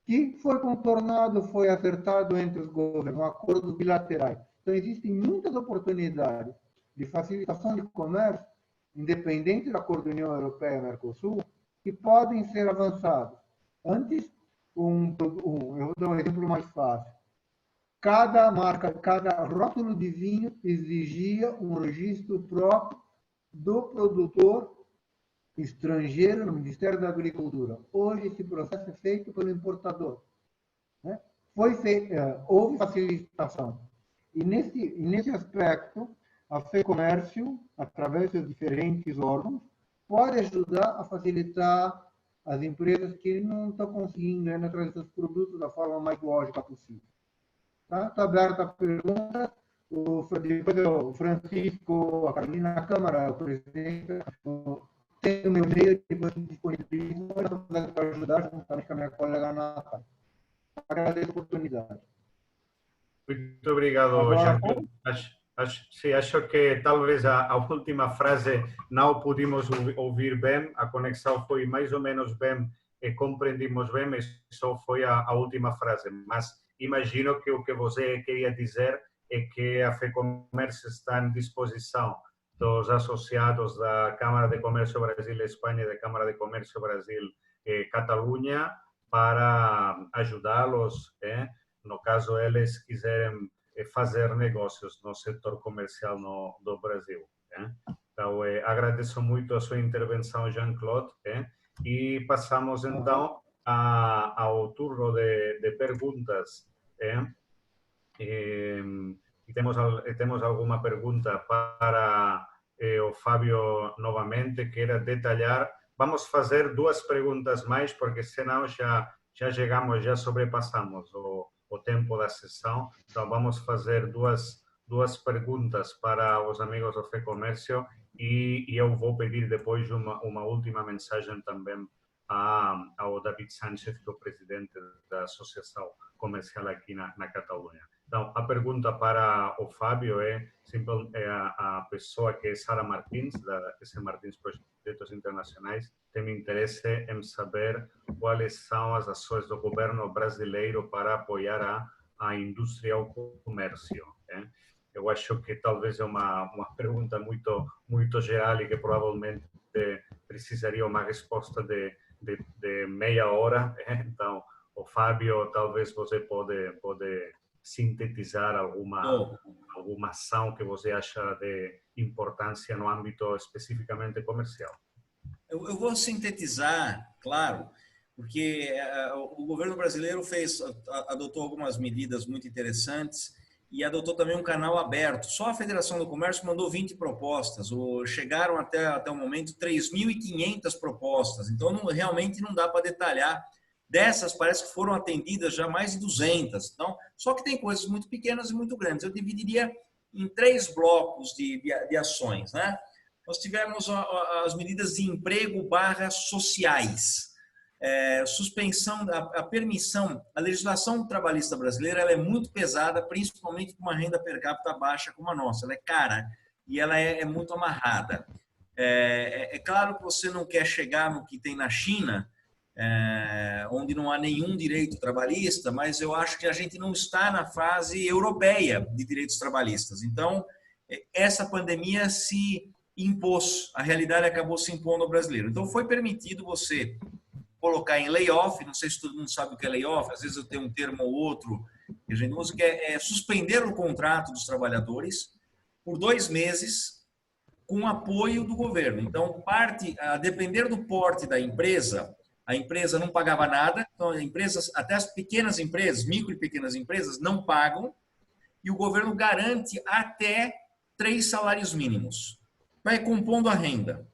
que foi contornado, foi acertado entre os governos, um acordo bilaterais. Então, existem muitas oportunidades de facilitação de comércio, independente do acordo União Europeia-Mercosul, que podem ser avançados. Antes, eu vou dar um exemplo mais fácil. Cada marca, cada rótulo de vinho exigia um registro próprio do produtor estrangeiro no Ministério da Agricultura. Hoje, esse processo é feito pelo importador. Né? Houve facilitação. E nesse aspecto, a FEComércio, através dos diferentes órgãos, pode ajudar a facilitar as empresas que não estão conseguindo ainda trazer seus produtos da forma mais lógica possível. Está aberta a pergunta. Depois o Francisco, a Carolina, a Câmara, o presidente, tem o meu e-mail, depois disponibilizo para ajudar juntamente com a minha colega Natália. Agradeço a oportunidade. Muito obrigado, Jean-Claude. Acho que talvez a última frase não pudimos ouvir bem, a conexão foi mais ou menos bem e compreendimos bem, mas só foi a última frase. Mas imagino que o que você queria dizer é que a FEComércio está em disposição dos associados da Câmara de Comércio Brasil-Espanha e da Câmara de Comércio Brasil-Catalunha para ajudá-los, no caso eles quiserem fazer negócios no setor comercial do Brasil. Então, agradeço muito a sua intervenção, Jean-Claude, e passamos então ao turno de perguntas. Temos alguma pergunta para o Fábio novamente, que era detalhar. Vamos fazer 2 perguntas mais, porque senão já já chegamos, já sobrepassamos o tempo da sessão, então vamos fazer duas perguntas para os amigos do FEComércio e eu vou pedir depois uma última mensagem também ao David Sánchez, que é o presidente da Associação Comercial aqui na Catalunha. Então, a pergunta para o Fábio é a pessoa que é Sara Martins, da S. Martins Projetos Internacionais, tem interesse em saber quais são as ações do governo brasileiro para apoiar a indústria e o comércio. Eu acho que talvez é uma pergunta muito geral e que provavelmente precisaria uma resposta de meia hora. Então, o Fábio, talvez você pode sintetizar alguma ação que você acha de importância no âmbito especificamente comercial. Eu vou sintetizar, claro, porque o governo brasileiro adotou algumas medidas muito interessantes e adotou também um canal aberto. Só a Federação do Comércio mandou 20 propostas, chegaram até o momento 3.500 propostas, então realmente não dá para detalhar. Dessas, parece que foram atendidas já mais de 200. Então, só que tem coisas muito pequenas e muito grandes. Eu dividiria em 3 blocos de ações, né? Nós tivemos as medidas de emprego /sociais. Suspensão, a permissão, a legislação trabalhista brasileira ela é muito pesada, principalmente com uma renda per capita baixa como a nossa. Ela é cara e ela é muito amarrada. É claro que você não quer chegar no que tem na China, onde não há nenhum direito trabalhista, mas eu acho que a gente não está na fase europeia de direitos trabalhistas. Então, essa pandemia se impôs, a realidade acabou se impondo ao brasileiro. Então, foi permitido você colocar em layoff, não sei se todo mundo sabe o que é layoff, às vezes eu tenho um termo ou outro que a gente usa, que é suspender o contrato dos trabalhadores por 2 meses com apoio do governo. Então, a depender do porte da empresa, a empresa não pagava nada, então até as pequenas empresas, micro e pequenas empresas, não pagam, e o governo garante até 3 salários mínimos. Vai compondo a renda,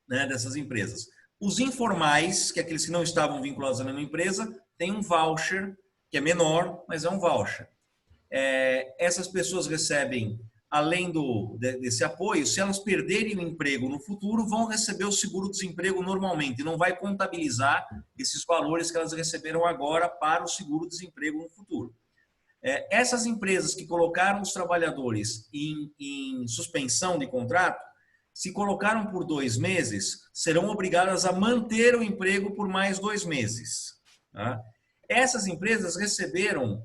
né, dessas empresas. Os informais, que é aqueles que não estavam vinculados à mesma empresa, têm um voucher, que é menor, mas é um voucher. Essas pessoas recebem, além desse apoio, se elas perderem o emprego no futuro, vão receber o seguro-desemprego normalmente, não vai contabilizar esses valores que elas receberam agora para o seguro-desemprego no futuro. Essas empresas que colocaram os trabalhadores em suspensão de contrato, se colocaram por 2 meses, serão obrigadas a manter o emprego por mais 2 meses. Tá? Essas empresas receberam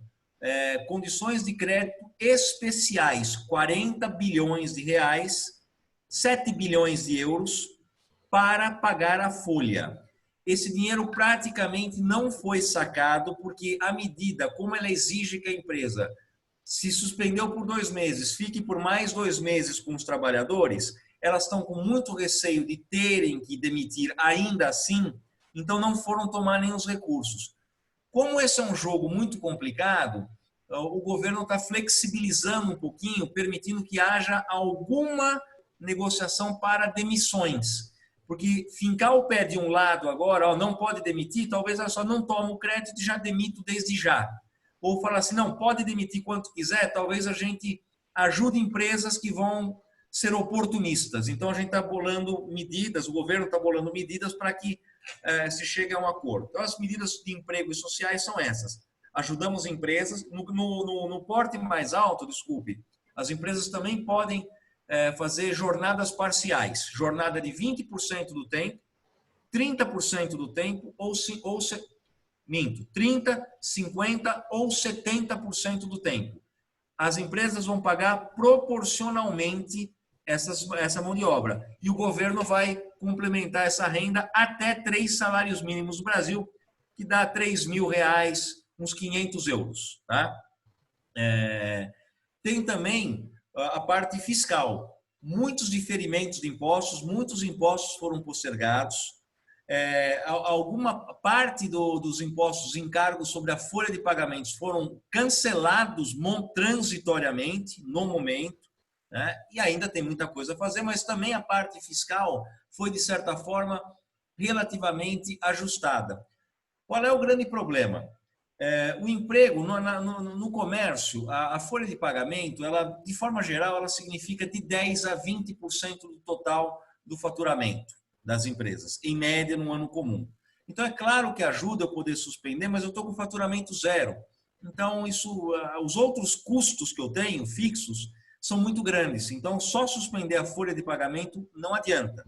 condições de crédito especiais, 40 bilhões de reais, 7 bilhões de euros, para pagar a folha. Esse dinheiro praticamente não foi sacado, porque a medida, como ela exige que a empresa se suspendeu por 2 meses, fique por mais 2 meses com os trabalhadores, elas estão com muito receio de terem que demitir ainda assim, então não foram tomar nem os recursos. Como esse é um jogo muito complicado, o governo está flexibilizando um pouquinho, permitindo que haja alguma negociação para demissões. Porque fincar o pé de um lado agora, não pode demitir, talvez ela só não tome o crédito e já demito desde já. Ou falar assim, não, pode demitir quanto quiser, talvez a gente ajude empresas que vão ser oportunistas. Então, a gente está bolando medidas, o governo está bolando medidas para que se chegue a um acordo. Então, as medidas de emprego e sociais são essas. Ajudamos empresas. No porte mais alto, desculpe, as empresas também podem fazer jornadas parciais. Jornada de 20% do tempo, 30% do tempo, 30%, 50% ou 70% do tempo. As empresas vão pagar proporcionalmente essa mão de obra. E o governo vai complementar essa renda até 3 salários mínimos no Brasil, que dá R$3.000, uns 500 euros. Tá? Tem também a parte fiscal. Muitos diferimentos de impostos, muitos impostos foram postergados. Alguma parte dos impostos, encargos sobre a folha de pagamentos foram cancelados transitoriamente, no momento. Né? E ainda tem muita coisa a fazer, mas também a parte fiscal foi, de certa forma, relativamente ajustada. Qual é o grande problema? O emprego no comércio, a folha de pagamento, ela, de forma geral, ela significa de 10 a 20% do total do faturamento das empresas, em média, no ano comum. Então, é claro que ajuda eu poder suspender, mas eu estou com faturamento zero. Então, os outros custos que eu tenho, fixos, são muito grandes. Então, só suspender a folha de pagamento não adianta.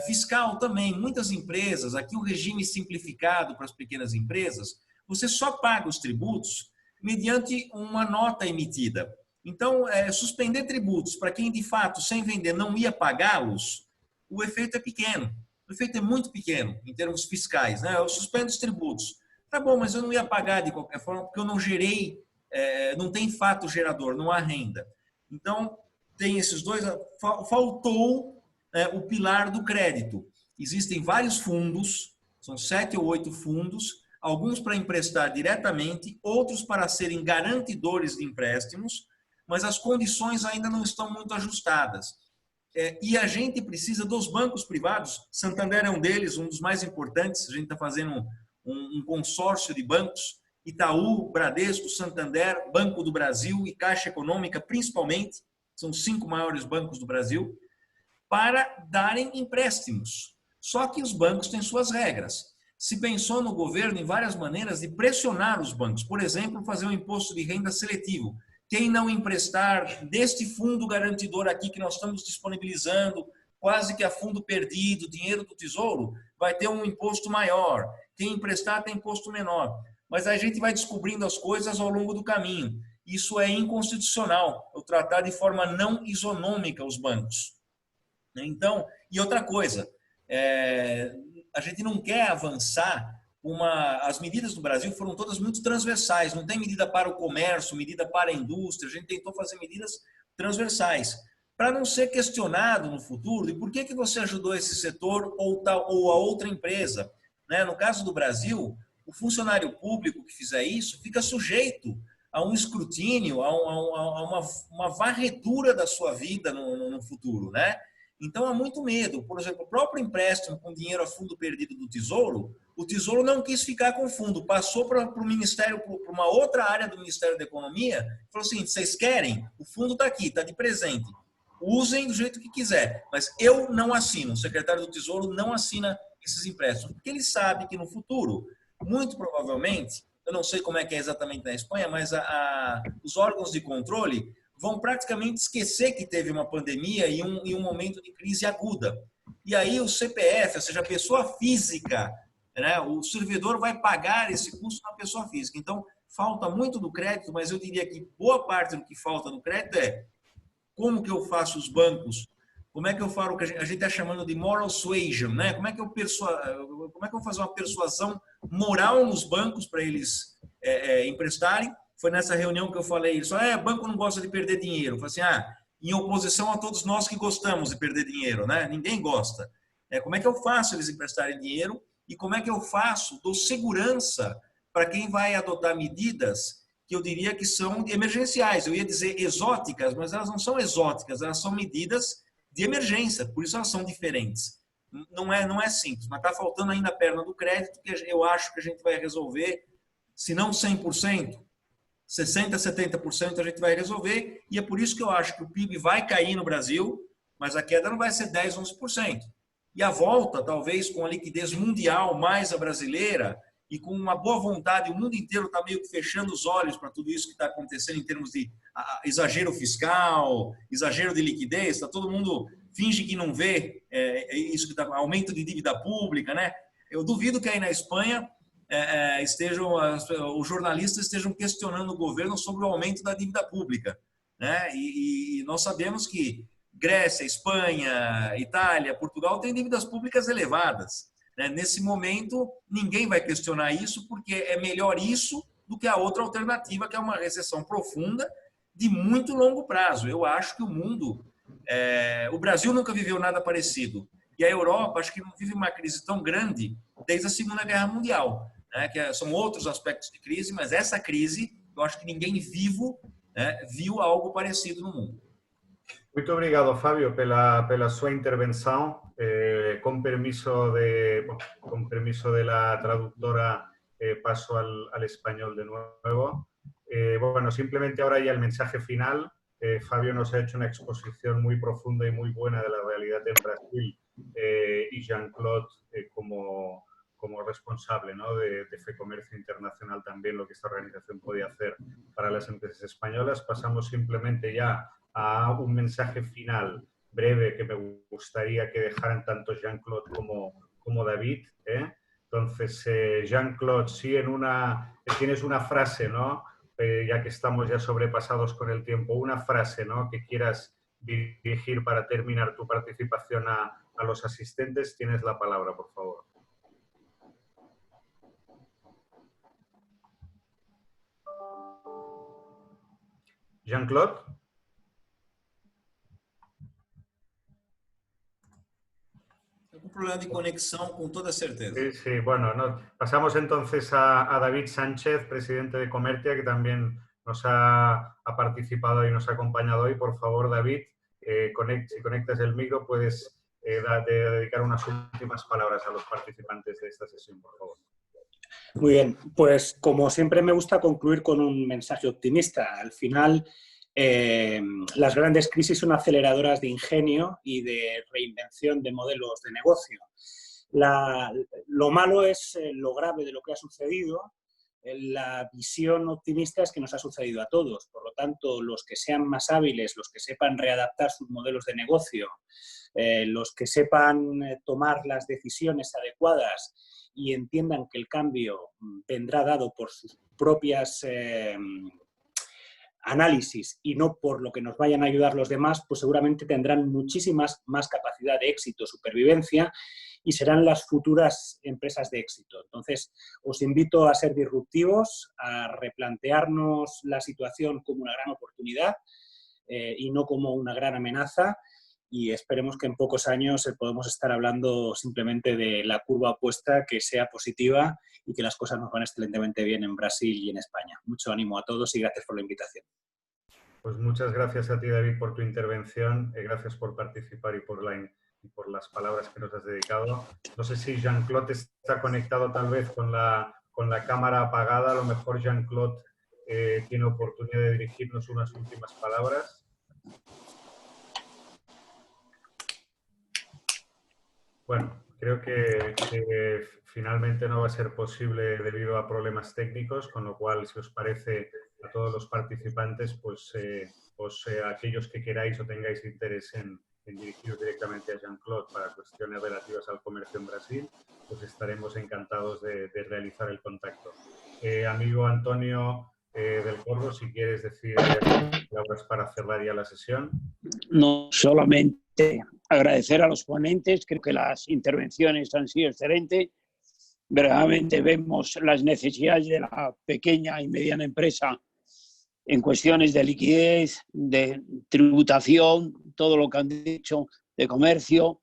Fiscal também, muitas empresas, aqui o regime simplificado para as pequenas empresas, você só paga os tributos mediante uma nota emitida. Então, suspender tributos para quem, de fato, sem vender, não ia pagá-los, o efeito é pequeno. O efeito é muito pequeno, em termos fiscais, né? Eu suspendo os tributos. Tá bom, mas eu não ia pagar de qualquer forma, porque eu não gerei, não tem fato gerador, não há renda. Então, tem esses dois, faltou o pilar do crédito. Existem vários fundos, são 7 ou 8 fundos, alguns para emprestar diretamente, outros para serem garantidores de empréstimos, mas as condições ainda não estão muito ajustadas. E a gente precisa dos bancos privados, Santander é um deles, um dos mais importantes, a gente está fazendo um consórcio de bancos, Itaú, Bradesco, Santander, Banco do Brasil e Caixa Econômica, principalmente, são os 5 maiores bancos do Brasil, para darem empréstimos. Só que os bancos têm suas regras. Se pensou no governo em várias maneiras de pressionar os bancos, por exemplo, fazer um imposto de renda seletivo. Quem não emprestar deste fundo garantidor aqui que nós estamos disponibilizando, quase que a fundo perdido, dinheiro do Tesouro, vai ter um imposto maior. Quem emprestar tem imposto menor. Mas a gente vai descobrindo as coisas ao longo do caminho. Isso é inconstitucional, eu tratar de forma não isonômica os bancos. Então, e outra coisa, a gente não quer avançar. As medidas do Brasil foram todas muito transversais, não tem medida para o comércio, medida para a indústria, a gente tentou fazer medidas transversais, para não ser questionado no futuro, e por que você ajudou esse setor ou a outra empresa? No caso do Brasil, o funcionário público que fizer isso fica sujeito a um escrutínio, a uma varredura da sua vida no futuro, né? Então, há muito medo. Por exemplo, o próprio empréstimo com dinheiro a fundo perdido do Tesouro, o Tesouro não quis ficar com o fundo, passou para o Ministério, para uma outra área do Ministério da Economia, falou assim, vocês querem? O fundo está aqui, está de presente. Usem do jeito que quiser, mas eu não assino, o secretário do Tesouro não assina esses empréstimos, porque ele sabe que no futuro, muito provavelmente, eu não sei como é que é exatamente na Espanha, mas os órgãos de controle vão praticamente esquecer que teve uma pandemia e um momento de crise aguda. E aí o CPF, ou seja, a pessoa física, né, o servidor vai pagar esse custo na pessoa física. Então, falta muito do crédito, mas eu diria que boa parte do que falta do crédito é como que eu faço os bancos, como é que eu falo o que a gente está chamando de moral suasion, né? Como é que eu vou fazer uma persuasão moral nos bancos para eles emprestarem? Foi nessa reunião que eu falei isso. Banco não gosta de perder dinheiro. Eu falei assim, em oposição a todos nós que gostamos de perder dinheiro, né? Ninguém gosta. Como é que eu faço eles emprestarem dinheiro e como é que eu dou segurança para quem vai adotar medidas que eu diria que são emergenciais. Eu ia dizer exóticas, mas elas não são exóticas, elas são medidas de emergência, por isso elas são diferentes. Não é simples, mas está faltando ainda a perna do crédito, que eu acho que a gente vai resolver, se não 100%, 60%, 70% a gente vai resolver, e é por isso que eu acho que o PIB vai cair no Brasil, mas a queda não vai ser 10%, 11%. E a volta, talvez com a liquidez mundial mais a brasileira, e com uma boa vontade, o mundo inteiro está meio que fechando os olhos para tudo isso que está acontecendo em termos de exagero fiscal, exagero de liquidez, todo mundo finge que não vê isso que está, aumento de dívida pública, né? Eu duvido que aí na Espanha os jornalistas estejam questionando o governo sobre o aumento da dívida pública, né? E nós sabemos que Grécia, Espanha, Itália, Portugal têm dívidas públicas elevadas. Nesse momento, ninguém vai questionar isso, porque é melhor isso do que a outra alternativa, que é uma recessão profunda de muito longo prazo. Eu acho que o mundo... o Brasil nunca viveu nada parecido. E a Europa, acho que não vive uma crise tão grande desde a Segunda Guerra Mundial. Que são outros aspectos de crise, mas essa crise, eu acho que ninguém vivo viu algo parecido no mundo. Muito obrigado, Fábio, pela sua intervenção. con permiso de la traductora, paso al español de nuevo. Bueno, simplemente ahora ya el mensaje final. Fabio nos ha hecho una exposición muy profunda y muy buena de la realidad en Brasil, y Jean-Claude como responsable, ¿no?, de FEComercio Internacional también, lo que esta organización podía hacer para las empresas españolas. Pasamos simplemente ya a un mensaje final breve que me gustaría que dejaran tanto Jean-Claude como David. Entonces, Jean-Claude, sí, tienes una frase, ¿no?, ya que estamos ya sobrepasados con el tiempo, una frase, ¿no?, que quieras dirigir para terminar tu participación a los asistentes. Tienes la palabra, por favor. Jean-Claude. Un problema de conexión con toda certeza. Sí, sí, bueno, pasamos entonces a David Sánchez, presidente de Comertia, que también nos ha participado y nos ha acompañado hoy. Por favor, David, si conectas el micro, puedes dedicar unas últimas palabras a los participantes de esta sesión, por favor. Muy bien, pues como siempre me gusta concluir con un mensaje optimista. Al final, las grandes crisis son aceleradoras de ingenio y de reinvención de modelos de negocio. Lo malo es lo grave de lo que ha sucedido. La visión optimista es que nos ha sucedido a todos. Por lo tanto, los que sean más hábiles, los que sepan readaptar sus modelos de negocio, los que sepan tomar las decisiones adecuadas y entiendan que el cambio vendrá dado por sus propias análisis y no por lo que nos vayan a ayudar los demás, pues seguramente tendrán muchísimas más capacidad de éxito, supervivencia, y serán las futuras empresas de éxito. Entonces, os invito a ser disruptivos, a replantearnos la situación como una gran oportunidad y no como una gran amenaza, y esperemos que en pocos años podamos estar hablando simplemente de la curva opuesta, que sea positiva y que las cosas nos van excelentemente bien en Brasil y en España. Mucho ánimo a todos y gracias por la invitación. Pues muchas gracias a ti, David, por tu intervención. Gracias por participar y por las palabras que nos has dedicado. No sé si Jean-Claude está conectado tal vez con la cámara apagada. A lo mejor Jean-Claude tiene oportunidad de dirigirnos unas últimas palabras. Bueno, creo que finalmente no va a ser posible debido a problemas técnicos, con lo cual, si os parece, a todos los participantes, pues aquellos que queráis o tengáis interés en dirigiros directamente a Jean-Claude para cuestiones relativas al comercio en Brasil, pues estaremos encantados de realizar el contacto. Amigo Antonio del Corro, si quieres decir palabras para cerrar ya la sesión. No, solamente agradecer a los ponentes. Creo que las intervenciones han sido excelentes. Verdaderamente vemos las necesidades de la pequeña y mediana empresa en cuestiones de liquidez, de tributación, todo lo que han dicho, de comercio.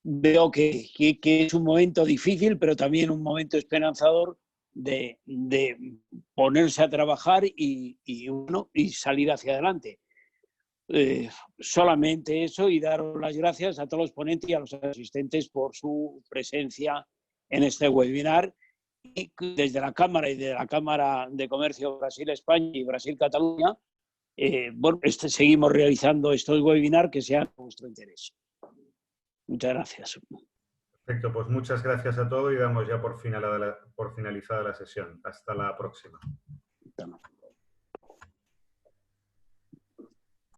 Veo que es un momento difícil, pero también un momento esperanzador de ponerse a trabajar y salir hacia adelante. Solamente eso, y daros las gracias a todos los ponentes y a los asistentes por su presencia en este webinar. Y desde la Cámara y de la Cámara de Comercio Brasil-España y Brasil-Cataluña, seguimos realizando estos webinars que sean de vuestro interés. Muchas gracias. Perfecto, pues muchas gracias a todos y damos ya por finalizada la sesión. Hasta la próxima.